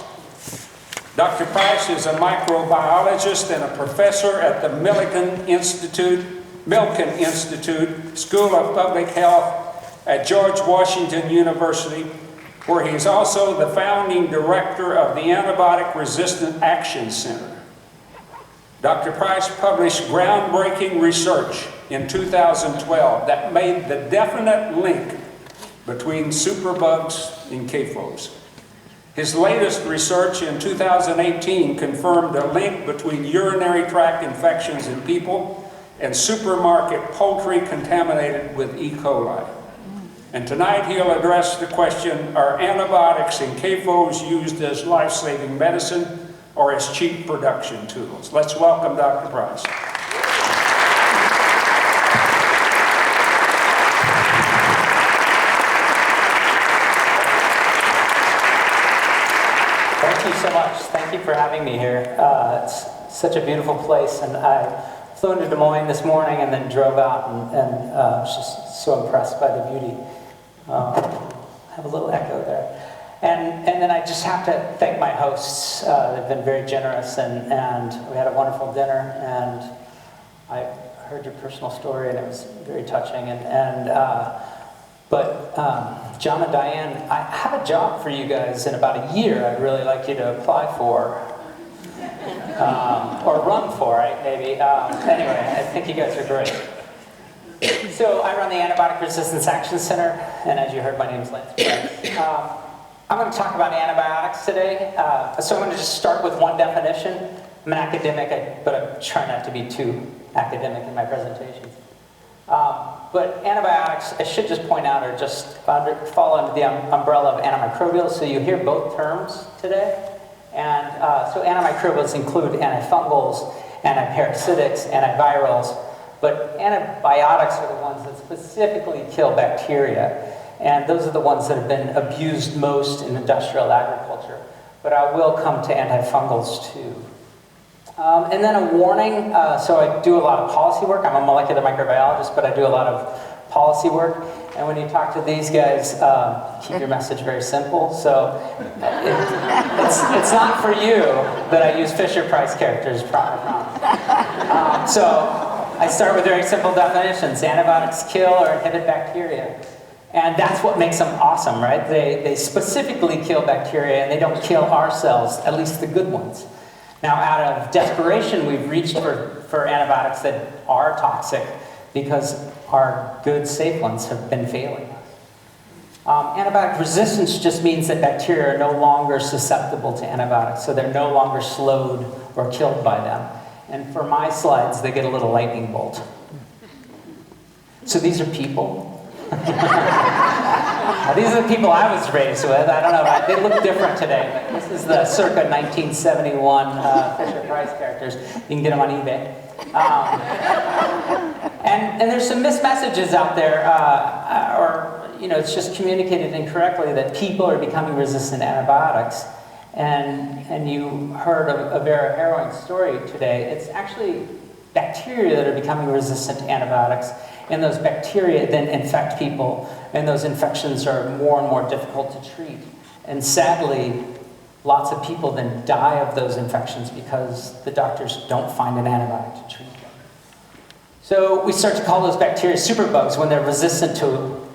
Dr. Price is a microbiologist and a professor at the Milken Institute School of Public Health at George Washington University, where he is also the founding director of the Antibiotic-Resistant Action Center. Dr. Price published groundbreaking research in 2012 that made the definite link between superbugs and CAFOs. His latest research in 2018 confirmed a link between urinary tract infections in people and supermarket poultry contaminated with E. coli. And tonight he'll address the question, are antibiotics and CAFOs used as life-saving medicine or as cheap production tools? Let's welcome Dr. Price. Thank you so much. Thank you for having me here. It's such a beautiful place, and I flew into Des Moines this morning and then drove out and was just so impressed by the beauty. Have a little echo there. And then I just have to thank my hosts. They've been very generous, and we had a wonderful dinner, and I heard your personal story, and it was very touching. But John and Diane, I have a job for you guys in about a year I'd really like you to apply for. Or run for, right, maybe. Anyway, I think you guys are great. So I run the Antibiotic-Resistant Action Center, and as you heard, my name is Lance Price. I'm going to talk about antibiotics today. So I'm going to just start with one definition. I'm an academic, but I try not to be too academic in my presentations. But antibiotics, I should just point out, are just fall under the umbrella of antimicrobials. So you hear both terms today. And so antimicrobials include antifungals, antiparasitics, antivirals, but antibiotics are the ones that specifically kill bacteria. And those are the ones that have been abused most in industrial agriculture. But I will come to antifungals too. And then a warning, so I do a lot of policy work. I'm a molecular microbiologist, but I do a lot of policy work. And when you talk to these guys, keep your message very simple. So it's not for you that I use Fisher-Price characters, so I start with very simple definitions. Antibiotics kill or inhibit bacteria. And that's what makes them awesome, right? They specifically kill bacteria, and they don't kill our cells, at least the good ones. Now, out of desperation, we've reached for antibiotics that are toxic because our good, safe ones have been failing us. Antibiotic resistance just means that bacteria are no longer susceptible to antibiotics, so they're no longer slowed or killed by them. And for my slides, they get a little lightning bolt. So these are people. These are the people I was raised with. I don't know, they look different today. This is the circa 1971 Fisher-Price characters. You can get them on eBay. And there's some missed messages out there, or it's just communicated incorrectly that people are becoming resistant to antibiotics. And you heard a very harrowing story today. It's actually bacteria that are becoming resistant to antibiotics, and those bacteria then infect people, and those infections are more and more difficult to treat. And sadly, lots of people then die of those infections because the doctors don't find an antibiotic to treat them. So we start to call those bacteria superbugs when they're resistant to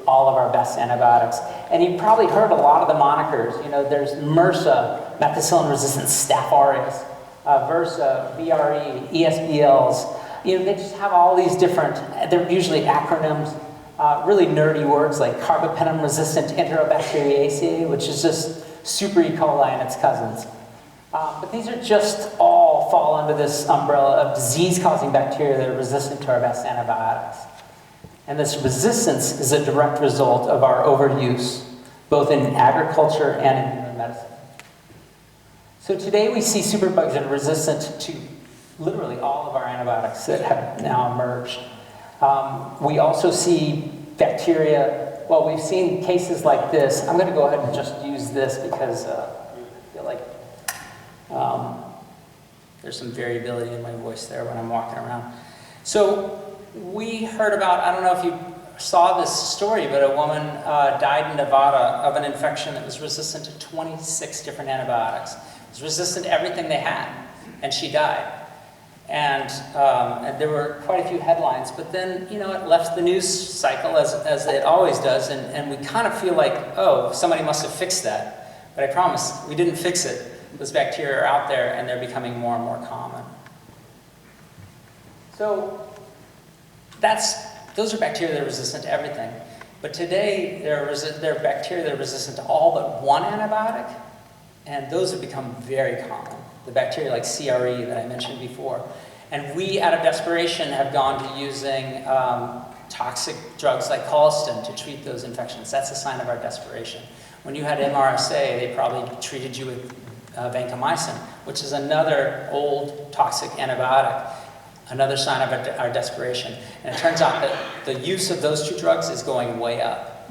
all of our best antibiotics. And you've probably heard a lot of the monikers. There's MRSA, methicillin-resistant Staph aureus, VRSA, VRE, ESBLs. They just have all these different, they're usually acronyms, really nerdy words like carbapenem-resistant Enterobacteriaceae, which is just Super E. coli and its cousins. But these are just all fall under this umbrella of disease-causing bacteria that are resistant to our best antibiotics. And this resistance is a direct result of our overuse, both in agriculture and in human medicine. So today we see superbugs that are resistant to literally all of our antibiotics that have now emerged. We also see bacteria, well, we've seen cases like this. I'm going to go ahead and just use this because I feel like there's some variability in my voice there when I'm walking around. So we heard about, I don't know if you saw this story, but a woman died in Nevada of an infection that was resistant to 26 different antibiotics. It was resistant to everything they had, and she died. And there were quite a few headlines, but then, it left the news cycle as it always does, and we kind of feel like, oh, somebody must have fixed that. But I promise, we didn't fix it. Those bacteria are out there, and they're becoming more and more common. So those are bacteria that are resistant to everything. But today, there are bacteria that are resistant to all but one antibiotic, and those have become very common. The bacteria like CRE that I mentioned before. And we, out of desperation, have gone to using toxic drugs like colistin to treat those infections. That's a sign of our desperation. When you had MRSA, they probably treated you with vancomycin, which is another old toxic antibiotic, another sign of our desperation. And it turns out that the use of those two drugs is going way up.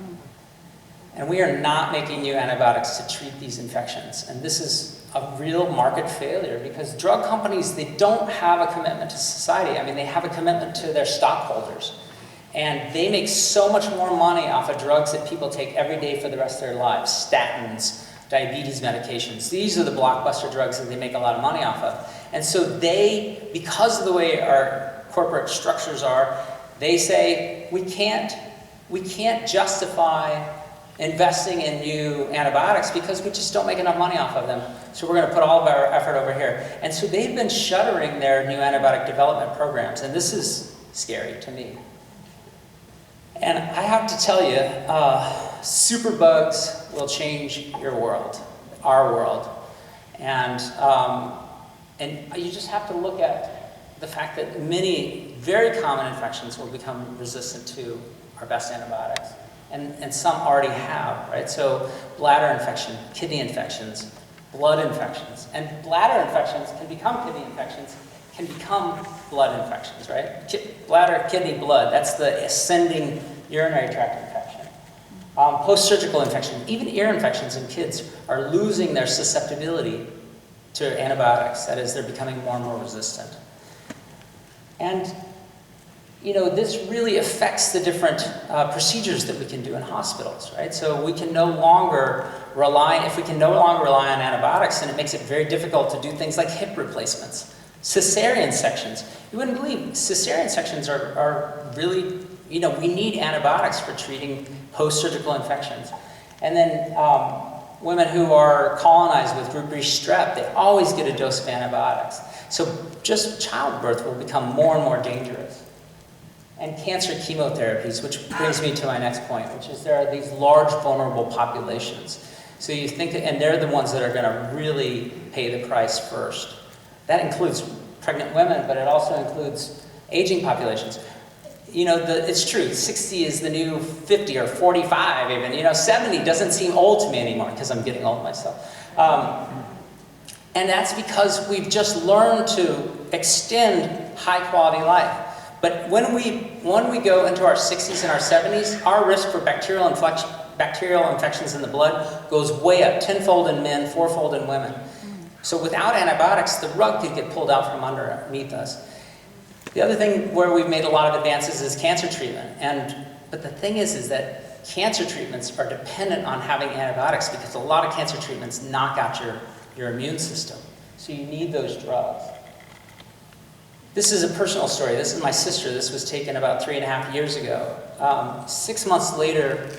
And we are not making new antibiotics to treat these infections. And this is a real market failure because drug companies, they don't have a commitment to society. I mean, they have a commitment to their stockholders. And they make so much more money off of drugs that people take every day for the rest of their lives. Statins, diabetes medications. These are the blockbuster drugs that they make a lot of money off of. And so they, because of the way our corporate structures are, they say, we can't justify investing in new antibiotics because we just don't make enough money off of them. So we're going to put all of our effort over here. And so they've been shuttering their new antibiotic development programs. And this is scary to me. And I have to tell you, superbugs will change your world, our world. And you just have to look at the fact that many very common infections will become resistant to our best antibiotics. And some already have, right? So bladder infection, kidney infections, blood infections. And bladder infections can become kidney infections, can become blood infections, right? Bladder, kidney, blood, that's the ascending urinary tract infection. Post-surgical infection, even ear infections in kids are losing their susceptibility to antibiotics. That is, they're becoming more and more resistant. And you know, this really affects the different procedures that we can do in hospitals, right? So we can no longer rely, if we can no longer rely on antibiotics, then it makes it very difficult to do things like hip replacements. Cesarean sections. You wouldn't believe, cesarean sections are really, you know, we need antibiotics for treating post-surgical infections. And then women who are colonized with group B strep, they always get a dose of antibiotics. So just childbirth will become more and more dangerous. And cancer chemotherapies, which brings me to my next point, which is there are these large vulnerable populations. So you think, and they're the ones that are going to really pay the price first. That includes pregnant women, but it also includes aging populations. You know, it's true, 60 is the new 50 or 45 even. You know, 70 doesn't seem old to me anymore because I'm getting old myself. And that's because we've just learned to extend high quality life. But when we go into our 60s and our 70s, our risk for bacterial infections in the blood goes way up, 10-fold in men, 4-fold in women. So without antibiotics, the rug could get pulled out from underneath us. The other thing where we've made a lot of advances is cancer treatment. But the thing is that cancer treatments are dependent on having antibiotics because a lot of cancer treatments knock out your immune system. So you need those drugs. This is a personal story. This is my sister. This was taken about 3.5 years ago. 6 months later,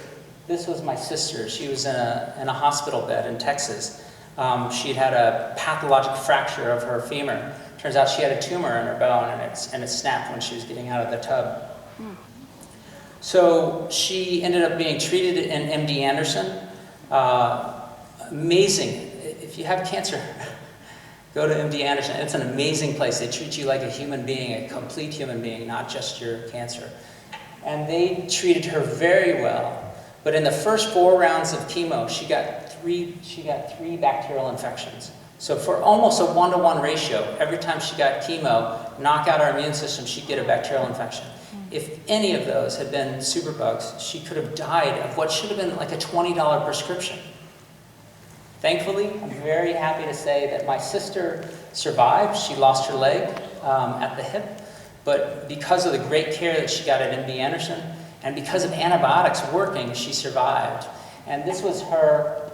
this was my sister. She was in a hospital bed in Texas. She'd had a pathologic fracture of her femur. Turns out she had a tumor in her bone, and it snapped when she was getting out of the tub. So she ended up being treated in MD Anderson. Amazing. If you have cancer, go to MD Anderson. It's an amazing place. They treat you like a human being, a complete human being, not just your cancer. And they treated her very well. But in the first 4 rounds of chemo, she got three bacterial infections. So for almost a 1-to-1 ratio, every time she got chemo, knock out our immune system, she'd get a bacterial infection. If any of those had been superbugs, she could have died of what should have been like a $20 prescription. Thankfully, I'm very happy to say that my sister survived. She lost her leg at the hip, but because of the great care that she got at MD Anderson, and because of antibiotics working, she survived. And this was her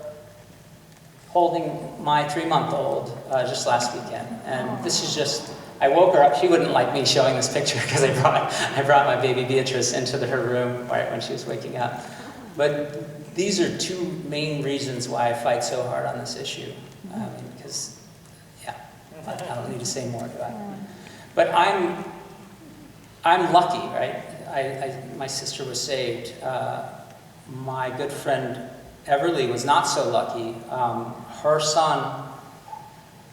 holding my 3-month-old just last weekend. And this is just, I woke her up. She wouldn't like me showing this picture because I brought my baby Beatrice into her room right when she was waking up. But these are 2 main reasons why I fight so hard on this issue. Because, yeah, I don't need to say more, do I? But I'm lucky, right? My sister was saved. My good friend Everly was not so lucky. Her son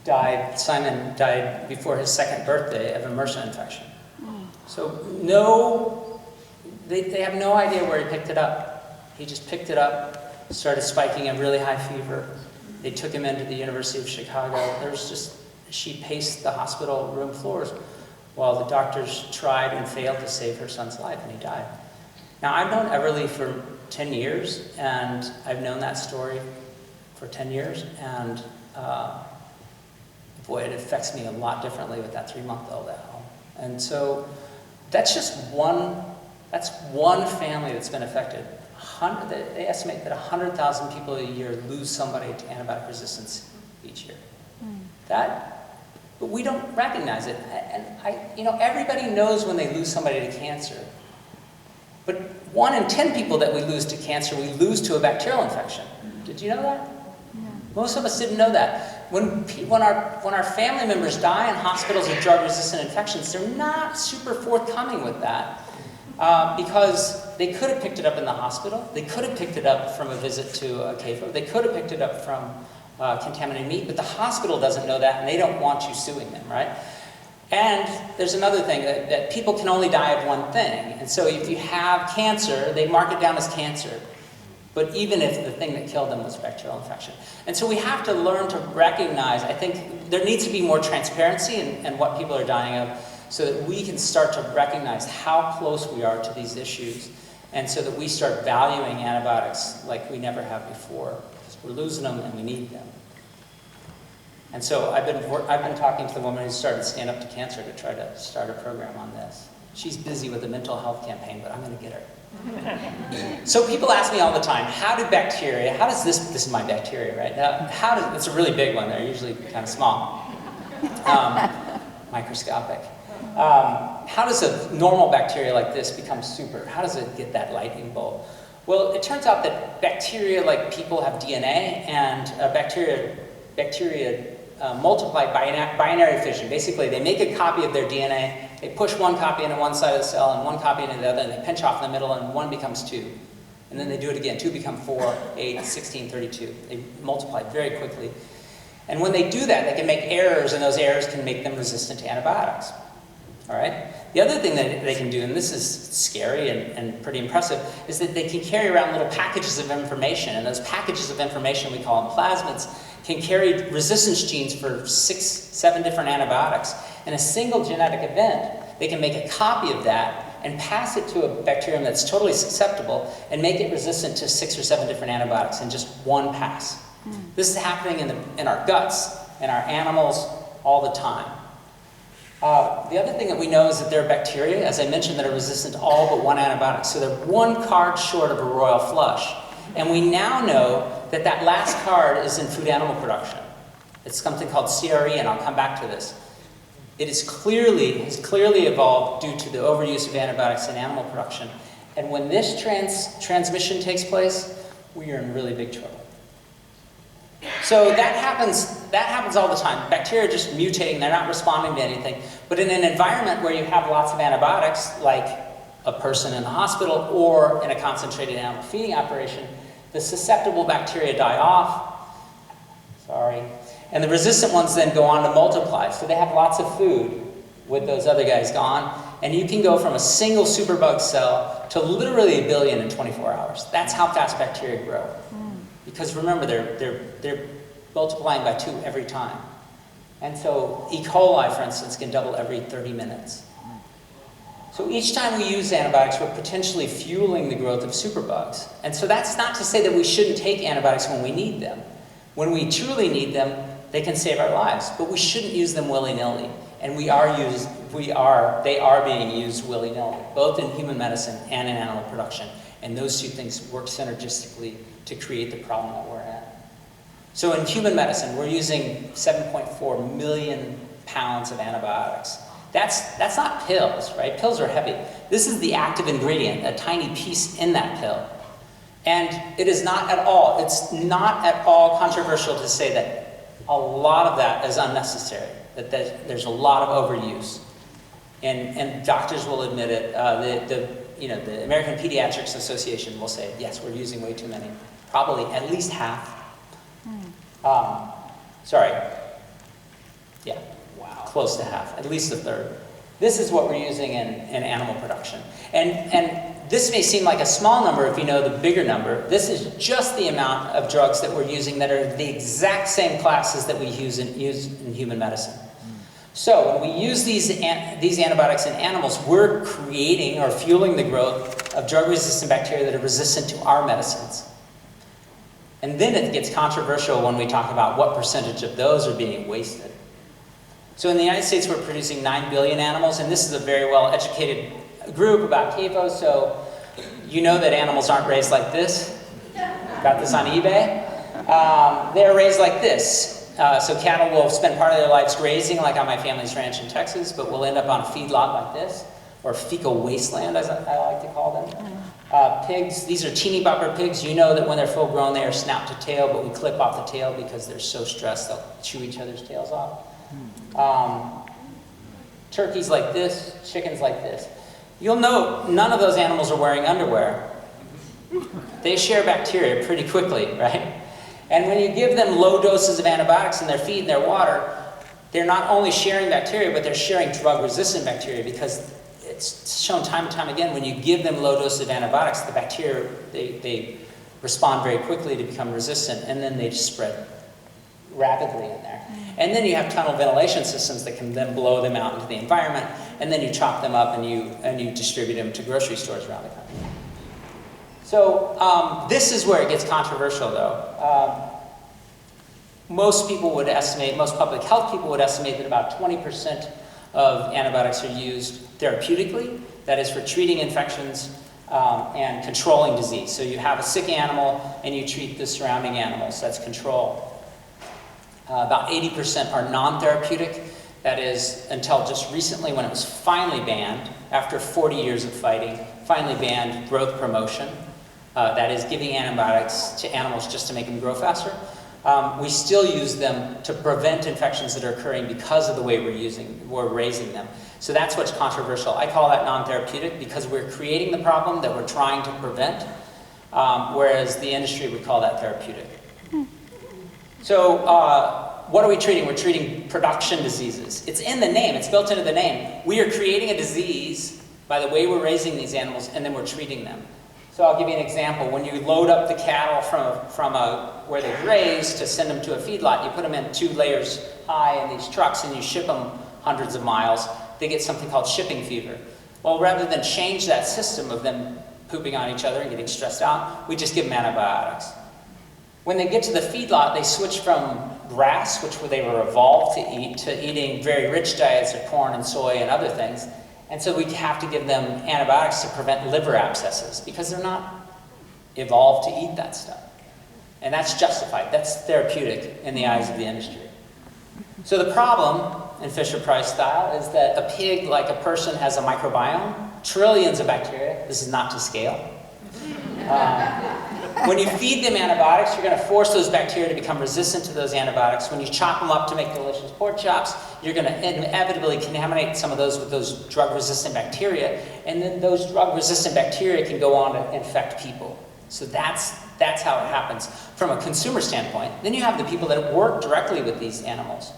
died, Simon died before his 2nd birthday of a MRSA infection. So they have no idea where he picked it up. He just picked it up, started spiking a really high fever. They took him into the University of Chicago. She paced the hospital room floors while the doctors tried and failed to save her son's life, and he died. Now, I've known Everly for 10 years, and I've known that story for 10 years, and boy, it affects me a lot differently with that 3-month-old at home. And so that's just one family that's been affected. They estimate that 100,000 people a year lose somebody to antibiotic resistance each year. But we don't recognize it. And everybody knows when they lose somebody to cancer. But 1 in 10 people that we lose to cancer, we lose to a bacterial infection. Did you know that? No. Most of us didn't know that. When our family members die in hospitals with drug-resistant infections, they're not super forthcoming with that because they could have picked it up in the hospital. They could have picked it up from a visit to a CAFO. They could have picked it up from contaminated meat, but the hospital doesn't know that, and they don't want you suing them, right? And there's another thing, that people can only die of one thing. And so if you have cancer, they mark it down as cancer. But even if the thing that killed them was bacterial infection. And so we have to learn to recognize, I think there needs to be more transparency in what people are dying of, so that we can start to recognize how close we are to these issues, and so that we start valuing antibiotics like we never have before, because we're losing them and we need them. And so I've been talking to the woman who started Stand Up to Cancer to try to start a program on this. She's busy with a mental health campaign, but I'm going to get her. So people ask me all the time, how do bacteria, how does this is my bacteria, right? It's a really big one, they're usually kind of small, microscopic. How does a normal bacteria like this become super? How does it get that lightning bolt? Well, it turns out that bacteria, like people, have DNA, and bacteria multiply by binary fission. Basically, they make a copy of their DNA, they push one copy into one side of the cell and one copy into the other, and they pinch off in the middle, and 1 becomes 2. And then they do it again. 2 become 4, 8, 16, 32. They multiply very quickly. And when they do that, they can make errors, and those errors can make them resistant to antibiotics. All right? The other thing that they can do, and this is scary and pretty impressive, is that they can carry around little packages of information, and those packages of information, we call them plasmids, can carry resistance genes for 6, 7 different antibiotics. In a single genetic event, they can make a copy of that and pass it to a bacterium that's totally susceptible and make it resistant to 6 or 7 different antibiotics in just one pass. This is happening in our guts, in our animals, all the time. The other thing that we know is that there are bacteria, as I mentioned, that are resistant to all but one antibiotic. So they're one card short of a royal flush. And we now know that that last card is in food animal production. It's something called CRE, and I'll come back to this. It has clearly evolved due to the overuse of antibiotics in animal production. And when this transmission takes place, we are in really big trouble. So that happens all the time. Bacteria are just mutating, they're not responding to anything. But in an environment where you have lots of antibiotics, like a person in the hospital or in a concentrated animal feeding operation, the susceptible bacteria die off, and the resistant ones then go on to multiply. So they have lots of food with those other guys gone, and you can go from a single superbug cell to literally 1 billion in 24 hours. That's how fast bacteria grow. Because remember, they're multiplying by 2 every time. And so E. coli, for instance, can double every 30 minutes. So each time we use antibiotics, we're potentially fueling the growth of superbugs. And so that's not to say that we shouldn't take antibiotics when we need them. When we truly need them, they can save our lives. But we shouldn't use them willy-nilly. And they are being used willy-nilly, both in human medicine and in animal production. And those 2 things work synergistically to create the problem that we're in. So in human medicine, we're using 7.4 million pounds of antibiotics. That's not pills, right? Pills are heavy. This is the active ingredient, a tiny piece in that pill. And it's not at all controversial to say that a lot of that is unnecessary, that there's a lot of overuse. And doctors will admit it. The American Pediatrics Association will say, yes, we're using way too many. Probably at least half. Close to half, at least a third. This is what we're using in animal production. And this may seem like a small number if you know the bigger number. This is just the amount of drugs that we're using that are the exact same classes that we use in human medicine. So when we use these antibiotics in animals, we're creating or fueling the growth of drug-resistant bacteria that are resistant to our medicines. And then it gets controversial when we talk about what percentage of those are being wasted. So in the United States, we're producing 9 billion animals, and this is a very well-educated group about CAFO, so you know that animals aren't raised like this. Got this on eBay. They're raised like this. So cattle will spend part of their lives grazing, like on my family's ranch in Texas, but will end up on a feedlot like this, or fecal wasteland, as I like to call them. Pigs, these are teeny bopper pigs. You know that when they're full grown, they are snout to tail, but we clip off the tail because they're so stressed they'll chew each other's tails off. Turkeys like this, chickens like this. You'll note none of those animals are wearing underwear. They share bacteria pretty quickly, right? And when you give them low doses of antibiotics in their feed and their water, they're not only sharing bacteria, but they're sharing drug-resistant bacteria, because it's shown time and time again, when you give them low doses of antibiotics, the bacteria, they respond very quickly to become resistant, and then they just spread rapidly in there. And then you have tunnel ventilation systems that can then blow them out into the environment, and then you chop them up and you distribute them to grocery stores around the country. So this is where it gets controversial, though. Most people would estimate, most public health people would estimate that about 20% of antibiotics are used therapeutically, that is for treating infections and controlling disease. So you have a sick animal and you treat the surrounding animals, that's control. About 80% are non-therapeutic, that is until just recently when it was finally banned, after 40 years of fighting, finally banned growth promotion, that is giving antibiotics to animals just to make them grow faster. We still use them to prevent infections that are occurring because of the way we're raising them. So that's what's controversial. I call that non-therapeutic because we're creating the problem that we're trying to prevent, whereas the industry would call that therapeutic. So what are we treating? We're treating production diseases. It's in the name, it's built into the name. We are creating a disease by the way we're raising these animals, and then we're treating them. So I'll give you an example. When you load up the cattle from where they graze to send them to a feedlot, you put them in 2 layers high in these trucks and you ship them hundreds of miles. They get something called shipping fever. Well, rather than change that system of them pooping on each other and getting stressed out, we just give them antibiotics. When they get to the feedlot, they switch from grass, which they were evolved to eat, to eating very rich diets of corn and soy and other things. And so we have to give them antibiotics to prevent liver abscesses because they're not evolved to eat that stuff. And that's justified. That's therapeutic in the eyes of the industry. So the problem, in Fisher-Price style, is that a pig, like a person, has a microbiome, trillions of bacteria. This is not to scale. When you feed them antibiotics, you're going to force those bacteria to become resistant to those antibiotics. When you chop them up to make delicious pork chops, you're going to inevitably contaminate some of those with those drug-resistant bacteria, and then those drug-resistant bacteria can go on to infect people. So that's how it happens from a consumer standpoint. Then you have the people that work directly with these animals.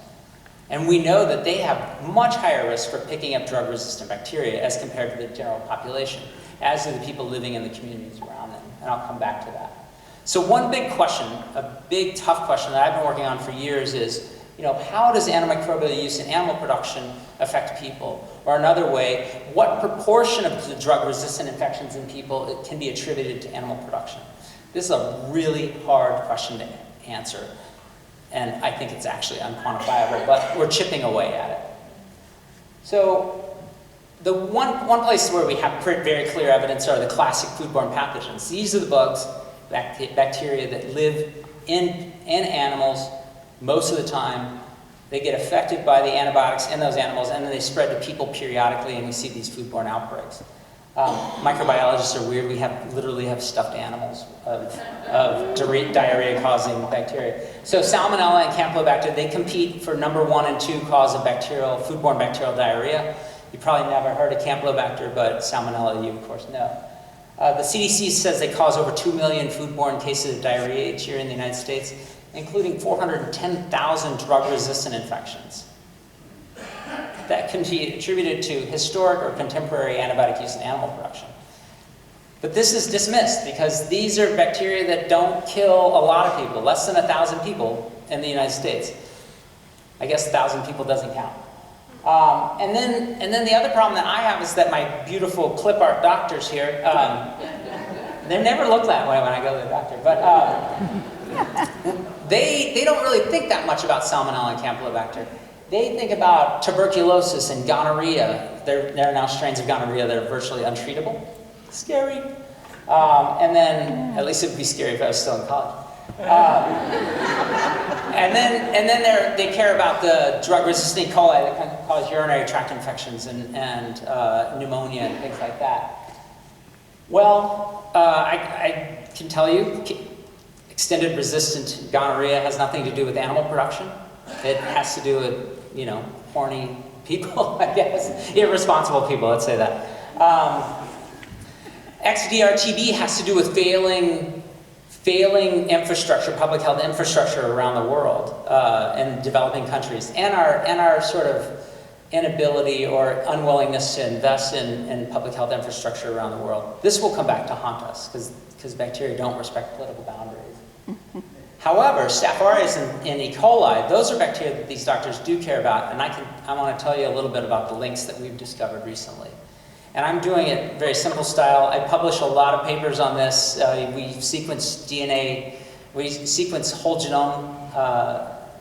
And we know that they have much higher risk for picking up drug-resistant bacteria as compared to the general population, as do the people living in the communities around them. And I'll come back to that. So one big question, a big tough question that I've been working on for years is, how does antimicrobial use in animal production affect people? Or another way, what proportion of the drug-resistant infections in people can be attributed to animal production? This is a really hard question to answer. And I think it's actually unquantifiable, but we're chipping away at it. So the one place where we have very clear evidence are the classic foodborne pathogens. These are the bugs, bacteria that live in animals most of the time. They get affected by the antibiotics in those animals, and then they spread to people periodically, and we see these foodborne outbreaks. Microbiologists are weird. We literally have stuffed animals of diarrhea-causing bacteria. So Salmonella and Campylobacter, they compete for number 1 and 2 cause of foodborne bacterial diarrhea. You probably never heard of Campylobacter, but Salmonella you of course know. The CDC says they cause over 2 million foodborne cases of diarrhea each year in the United States, including 410,000 drug-resistant infections. That can be attributed to historic or contemporary antibiotic use in animal production. But this is dismissed because these are bacteria that don't kill a lot of people, less than 1,000 people in the United States. I guess 1,000 people doesn't count. And then the other problem that I have is that my beautiful clip art doctors here, they never look that way when I go to the doctor, but they don't really think that much about Salmonella and Campylobacter. They think about tuberculosis and gonorrhea. There are now strains of gonorrhea that are virtually untreatable. Scary. And then, at least it would be scary if I was still in college. And then they care about the drug-resistant E. coli that can cause urinary tract infections and pneumonia and things like that. Well, I can tell you, extended resistant gonorrhea has nothing to do with animal production. It has to do with, horny people, I guess. Irresponsible people, let's say that. XDR-TB has to do with failing infrastructure, public health infrastructure around the world in developing countries, and our sort of inability or unwillingness to invest in public health infrastructure around the world. This will come back to haunt us because bacteria don't respect political boundaries. However, Staph aureus and E. coli, those are bacteria that these doctors do care about, and I want to tell you a little bit about the links that we've discovered recently. And I'm doing it very simple style. I publish a lot of papers on this. We sequence DNA, we sequence whole genome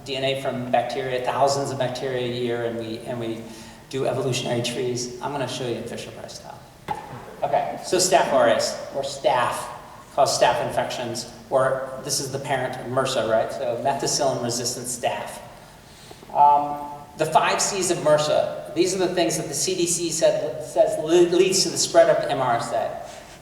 DNA from bacteria, thousands of bacteria a year, and we do evolutionary trees. I'm going to show you in Fisher-Price style. Okay, so Staph aureus, or staph, cause staph infections, or this is the parent of MRSA, right? So methicillin-resistant staph. The 5 C's of MRSA, these are the things that the CDC says leads to the spread of MRSA.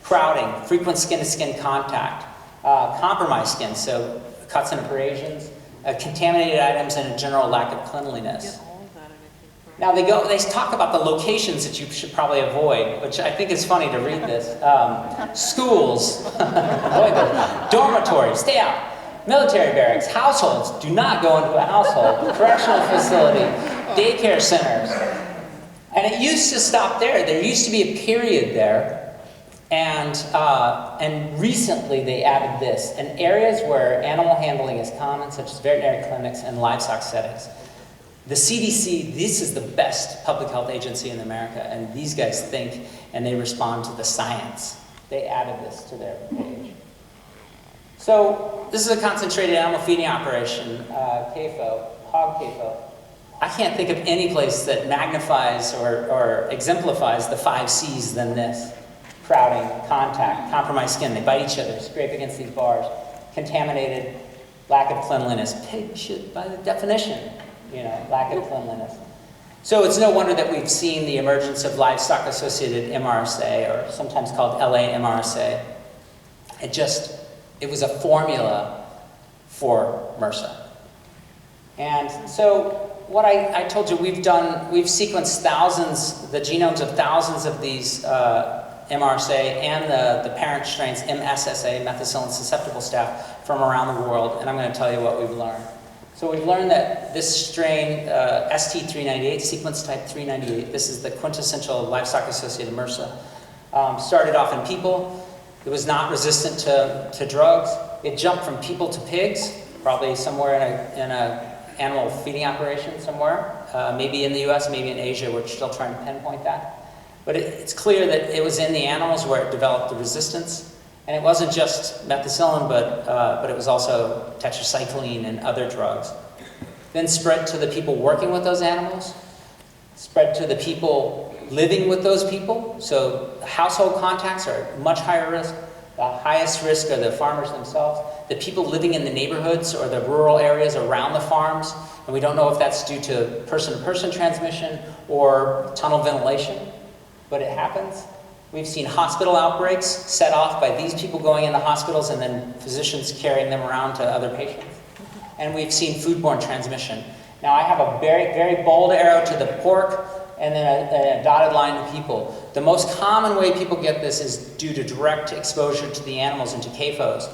Crowding, frequent skin-to-skin contact, compromised skin, so cuts and abrasions, contaminated items, and a general lack of cleanliness. Now they talk about the locations that you should probably avoid, which I think is funny to read this. Schools, avoid those. Dormitories, stay out. Military barracks, households, do not go into a household. Correctional facility, daycare centers. And it used to stop there. There used to be a period there. And recently they added this. In areas where animal handling is common, such as veterinary clinics and livestock settings. The CDC, this is the best public health agency in America, and these guys think and they respond to the science. They added this to their page. So this is a concentrated animal feeding operation, CAFO, hog CAFO. I can't think of any place that magnifies or exemplifies the 5 C's than this. Crowding, contact, compromised skin, they bite each other, scrape against these bars, contaminated, lack of cleanliness. Pig shit by the definition, you know, lack of cleanliness. So it's no wonder that we've seen the emergence of livestock-associated MRSA, or sometimes called LA-MRSA. It was a formula for MRSA. And so what I told you, we've sequenced the genomes of thousands of these MRSA and the parent strains MSSA, methicillin susceptible staph, from around the world, and I'm going to tell you what we've learned. So we've learned that this strain, ST398, sequence type 398, this is the quintessential livestock-associated MRSA, started off in people. It was not resistant to drugs. It jumped from people to pigs, probably somewhere in an animal feeding operation somewhere, maybe in the US, maybe in Asia. We're still trying to pinpoint that. But it's clear that it was in the animals where it developed the resistance. And it wasn't just methicillin, but it was also tetracycline and other drugs. Then spread to the people working with those animals, spread to the people living with those people. So household contacts are much higher risk. The highest risk are the farmers themselves, the people living in the neighborhoods or the rural areas around the farms. And we don't know if that's due to person-to-person transmission or tunnel ventilation, but it happens. We've seen hospital outbreaks set off by these people going into hospitals and then physicians carrying them around to other patients. And we've seen foodborne transmission. Now I have a very, very bold arrow to the pork and then a dotted line to people. The most common way people get this is due to direct exposure to the animals and to CAFOs.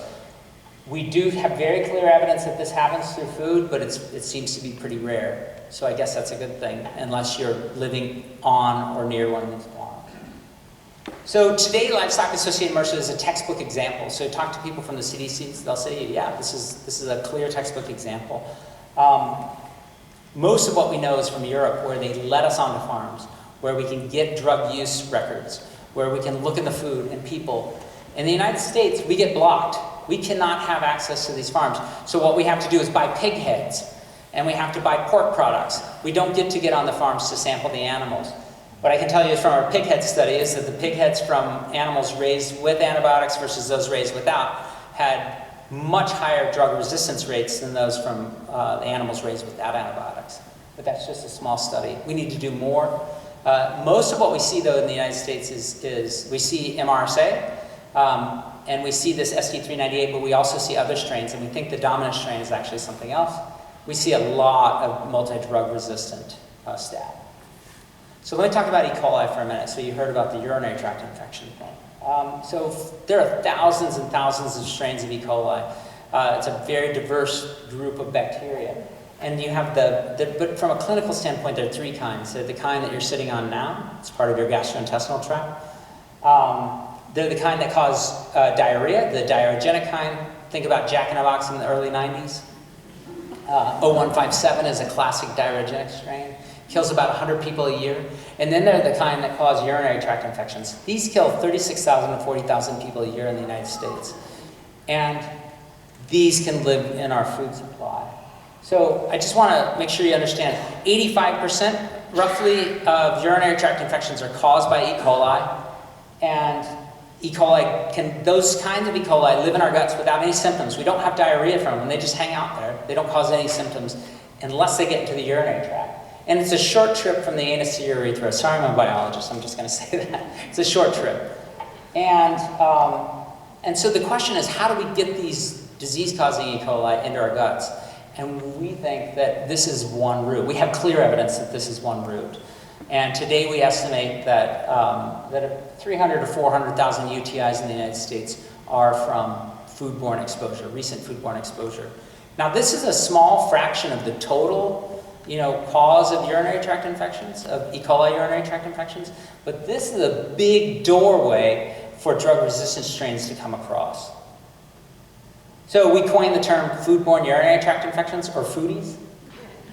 We do have very clear evidence that this happens through food, but it seems to be pretty rare. So I guess that's a good thing, unless you're living on or near one of these farms. So today, livestock-associated MRSA is a textbook example. So talk to people from the CDC, they'll say, yeah, this is a clear textbook example. Most of what we know is from Europe, where they let us onto farms, where we can get drug use records, where we can look in the food and people. In the United States, we get blocked. We cannot have access to these farms. So what we have to do is buy pig heads, and we have to buy pork products. We don't get on the farms to sample the animals. What I can tell you from our pig head study is that the pig heads from animals raised with antibiotics versus those raised without had much higher drug resistance rates than those from the animals raised without antibiotics. But that's just a small study. We need to do more. Most of what we see, though, in the United States is we see MRSA, and we see this ST398, but we also see other strains, and we think the dominant strain is actually something else. We see a lot of multi-drug resistant staph. So let me talk about E. coli for a minute. So you heard about the urinary tract infection thing. So there are thousands and thousands of strains of E. coli. It's a very diverse group of bacteria. And you have but from a clinical standpoint, there are 3 kinds. So the kind that you're sitting on now, it's part of your gastrointestinal tract. They're the kind that cause diarrhea, the diarrhegenic kind. Think about Jack in the Box in the early 90s. 0157 is a classic diarrhegenic strain. Kills about 100 people a year. And then they're the kind that cause urinary tract infections. These kill 36,000 to 40,000 people a year in the United States. And these can live in our food supply. So I just want to make sure you understand, 85% roughly of urinary tract infections are caused by E. coli. And E. coli those kinds of E. coli live in our guts without any symptoms. We don't have diarrhea from them. They just hang out there. They don't cause any symptoms unless they get into the urinary tract. And it's a short trip from the anus to your urethra. Sorry, I'm a biologist. I'm just going to say that. It's a short trip. And so the question is, how do we get these disease-causing E. coli into our guts? And we think that this is one route. We have clear evidence that this is one route. And today we estimate that, 300 to 400,000 UTIs in the United States are from foodborne exposure, recent foodborne exposure. Now this is a small fraction of the total, cause of urinary tract infections, of E. coli urinary tract infections, but this is a big doorway for drug-resistant strains to come across. So we coined the term foodborne urinary tract infections, or foodies.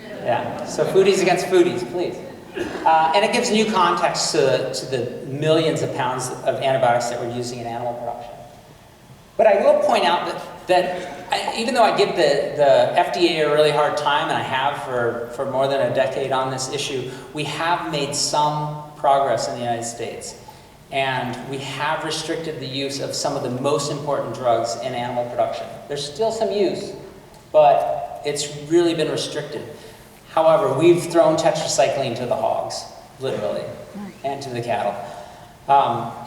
Yeah, so foodies against foodies, please. And it gives new context to the millions of pounds of antibiotics that we're using in animal production. But I will point out that even though I give the FDA a really hard time, and I have for more than a decade on this issue, we have made some progress in the United States. And we have restricted the use of some of the most important drugs in animal production. There's still some use, but it's really been restricted. However, we've thrown tetracycline to the hogs, literally, and to the cattle.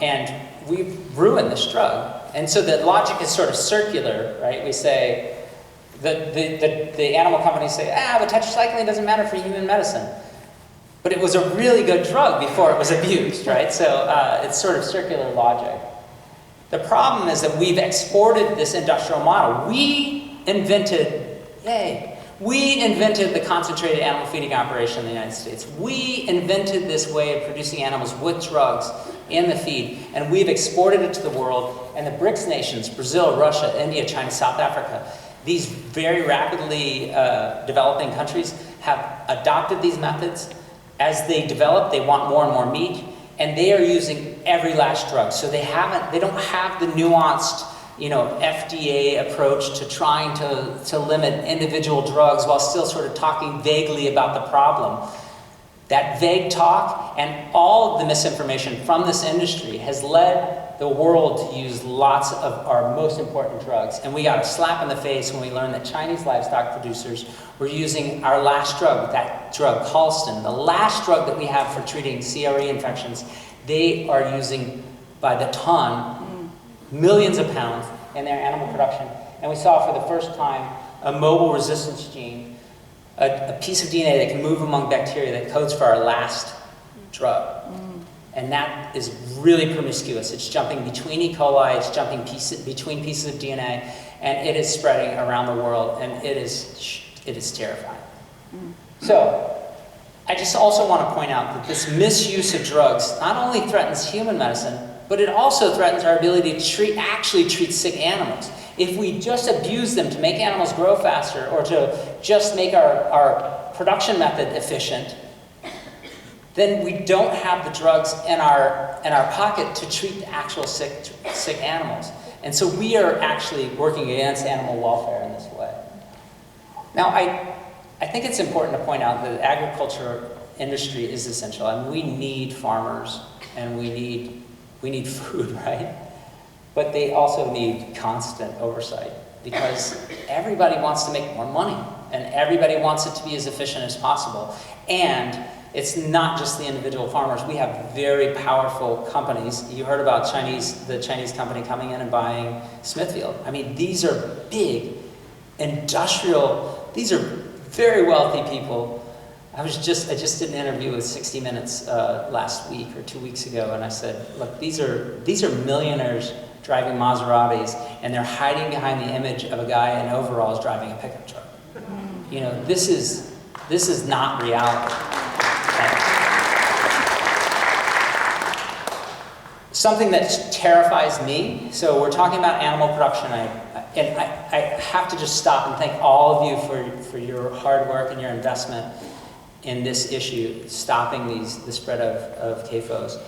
And we've ruined this drug. And so the logic is sort of circular, right? We say, the animal companies say, but tetracycline doesn't matter for human medicine. But it was a really good drug before it was abused, right? So it's sort of circular logic. The problem is that we've exported this industrial model. We invented the concentrated animal feeding operation in the United States. We invented this way of producing animals with drugs in the feed, and we've exported it to the world. And the BRICS nations, Brazil, Russia, India, China, South Africa, these very rapidly developing countries have adopted these methods. As they develop, they want more and more meat, and they are using every last drug. So they don't have the nuanced, FDA approach to trying to limit individual drugs while still sort of talking vaguely about the problem. That vague talk and all of the misinformation from this industry has led the world to use lots of our most important drugs. And we got a slap in the face when we learned that Chinese livestock producers were using our last drug, that drug, Halston, the last drug that we have for treating CRE infections. They are using by the ton, millions of pounds in their animal production. And we saw for the first time a mobile resistance gene, a piece of DNA that can move among bacteria that codes for our last drug. And that is really promiscuous. It's jumping between E. coli, it's jumping between pieces of DNA, and it is spreading around the world, and it is terrifying. So, I just also want to point out that this misuse of drugs not only threatens human medicine, but it also threatens our ability to actually treat sick animals. If we just abuse them to make animals grow faster, or to just make our production method efficient, then we don't have the drugs in our pocket to treat the actual sick animals. And so we are actually working against animal welfare in this way. Now, I think it's important to point out that the agriculture industry is essential. I mean, we need farmers, and we need food, right? But they also need constant oversight, because everybody wants to make more money, and everybody wants it to be as efficient as possible. And it's not just the individual farmers. We have very powerful companies. You heard about the Chinese company coming in and buying Smithfield. I mean, these are big, industrial, these are very wealthy people. I just did an interview with 60 Minutes last week or 2 weeks ago, and I said, look, these are millionaires driving Maseratis, and they're hiding behind the image of a guy in overalls driving a pickup truck. This is not reality. something that terrifies me. So we're talking about animal production, and I have to just stop and thank all of you for your hard work and your investment in this issue, stopping the spread of CAFOs.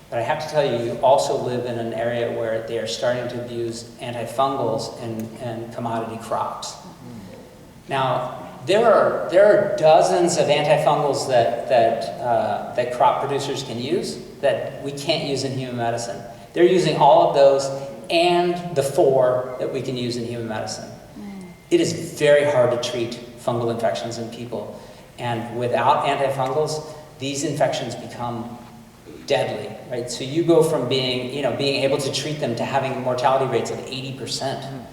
But I have to tell you, you also live in an area where they are starting to abuse antifungals and commodity crops. Now, there are dozens of antifungals that crop producers can use that we can't use in human medicine. They're using all of those and the 4 that we can use in human medicine. It is very hard to treat fungal infections in people. And without antifungals, these infections become deadly, right? So you go from being able to treat them to having mortality rates of 80%.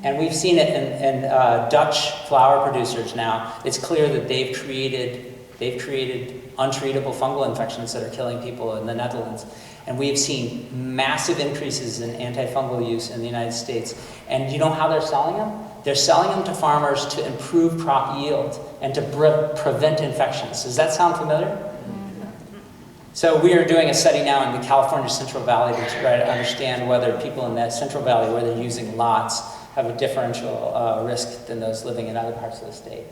And we've seen it in Dutch flour producers now. It's clear that they've created untreatable fungal infections that are killing people in the Netherlands. And we have seen massive increases in antifungal use in the United States. And you know how they're selling them? They're selling them to farmers to improve crop yield and to prevent infections. Does that sound familiar? So we are doing a study now in the California Central Valley to try to understand whether people in that Central Valley where they're using lots have a differential risk than those living in other parts of the state.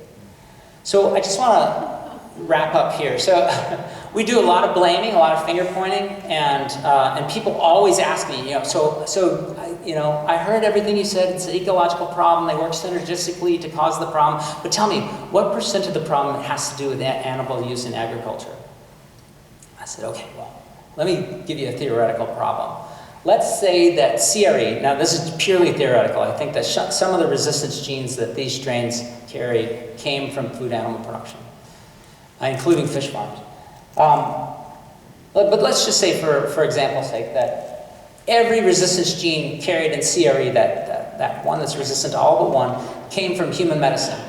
So I just want to wrap up here. So we do a lot of blaming, a lot of finger pointing, and people always ask me, I heard everything you said. It's an ecological problem. They work synergistically to cause the problem. But tell me, what % of the problem has to do with animal use in agriculture? I said, okay, well, let me give you a theoretical problem. Let's say that CRE, now this is purely theoretical, I think that some of the resistance genes that these strains carry came from food animal production, including fish farms. But let's just say, for example's sake, that every resistance gene carried in CRE, that one that's resistant to all but one, came from human medicine.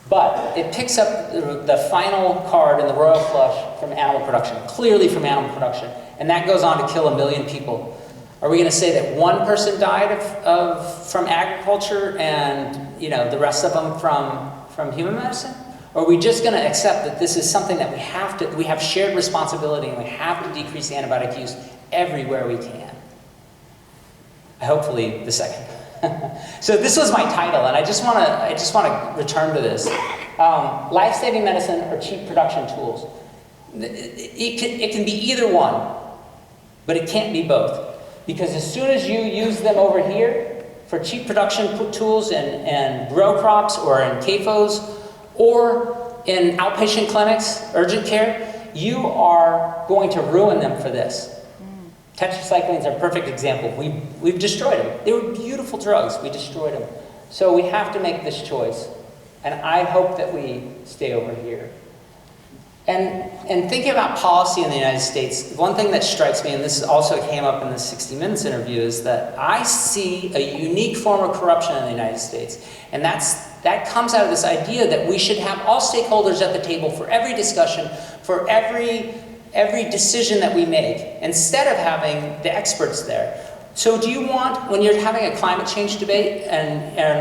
But it picks up the final card in the royal flush from animal production, clearly from animal production, and that goes on to kill 1 million people. Are we going to say that one person died from agriculture and the rest of them from human medicine? Or are we just going to accept that this is something that we have shared responsibility and we have to decrease antibiotic use everywhere we can? Hopefully the second. So this was my title, and I just want to return to this. Life-saving medicine or cheap production tools. It can be either one, but it can't be both. Because as soon as you use them over here for cheap production tools and grow crops or in CAFOs or in outpatient clinics, urgent care, you are going to ruin them for this. Tetracyclines are a perfect example. We've destroyed them. They were beautiful drugs. We destroyed them. So we have to make this choice. And I hope that we stay over here. And thinking about policy in the United States, one thing that strikes me, and this also came up in the 60 Minutes interview, is that I see a unique form of corruption in the United States. And that comes out of this idea that we should have all stakeholders at the table for every discussion, for every decision that we make, instead of having the experts there. So do you want, when you're having a climate change debate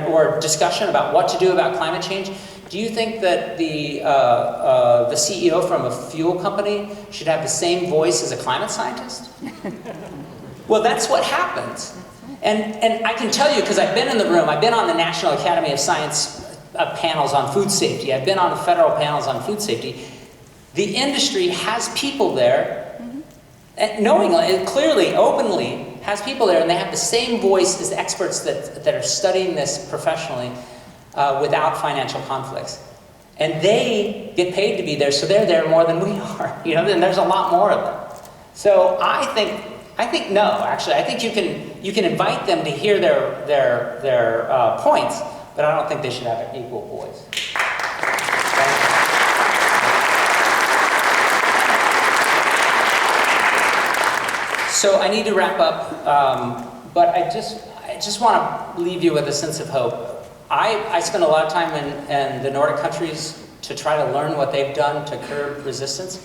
or discussion about what to do about climate change, do you think that the CEO from a fuel company should have the same voice as a climate scientist? Well, that's what happens. And I can tell you, because I've been in the room, I've been on the National Academy of Science panels on food safety, I've been on the federal panels on food safety. The industry has people there, knowingly, clearly, openly, has people there, and they have the same voice as the experts that are studying this professionally without financial conflicts. And they get paid to be there, so they're there more than we are. And there's a lot more of them. So I think no, actually, I think you can invite them to hear their points, but I don't think they should have an equal voice. So I need to wrap up, but I just want to leave you with a sense of hope. I spend a lot of time in the Nordic countries to try to learn what they've done to curb resistance.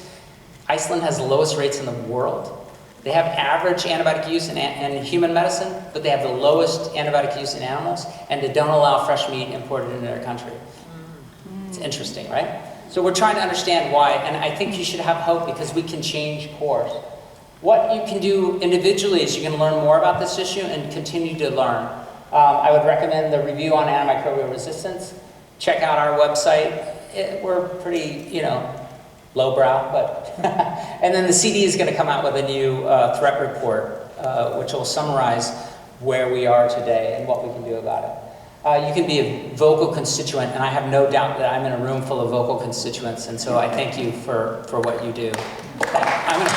Iceland has the lowest rates in the world. They have average antibiotic use in human medicine, but they have the lowest antibiotic use in animals, and they don't allow fresh meat imported into their country. It's interesting, right? So we're trying to understand why, and I think you should have hope because we can change course. What you can do individually is you can learn more about this issue and continue to learn. I would recommend the review on antimicrobial resistance. Check out our website. We're pretty, lowbrow, but and then the CD is going to come out with a new threat report, which will summarize where we are today and what we can do about it. You can be a vocal constituent, and I have no doubt that I'm in a room full of vocal constituents, and so I thank you for what you do. I'm going to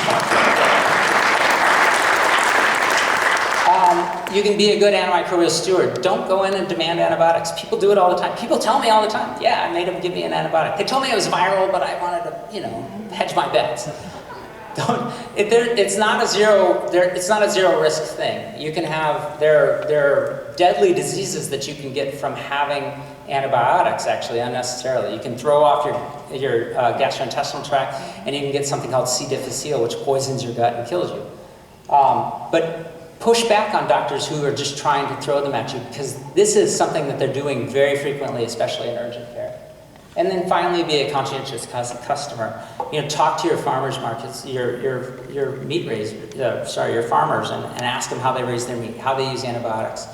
you can be a good antimicrobial steward. Don't go in and demand antibiotics. People do it all the time. People tell me all the time, yeah, I made them give me an antibiotic. They told me it was viral, but I wanted to, hedge my bets. It's not a zero risk thing. You can have, there are deadly diseases that you can get from having antibiotics, actually, unnecessarily. You can throw off your gastrointestinal tract, and you can get something called C. difficile, which poisons your gut and kills you. But push back on doctors who are just trying to throw them at you, because this is something that they're doing very frequently, especially in urgent care. And then finally, be a conscientious customer. Talk to your farmers markets, your meat raisers, your farmers, and ask them how they raise their meat, how they use antibiotics.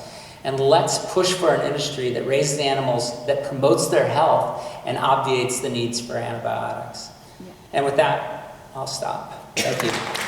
And let's push for an industry that raises the animals, that promotes their health, and obviates the needs for antibiotics. And with that, I'll stop. Thank you.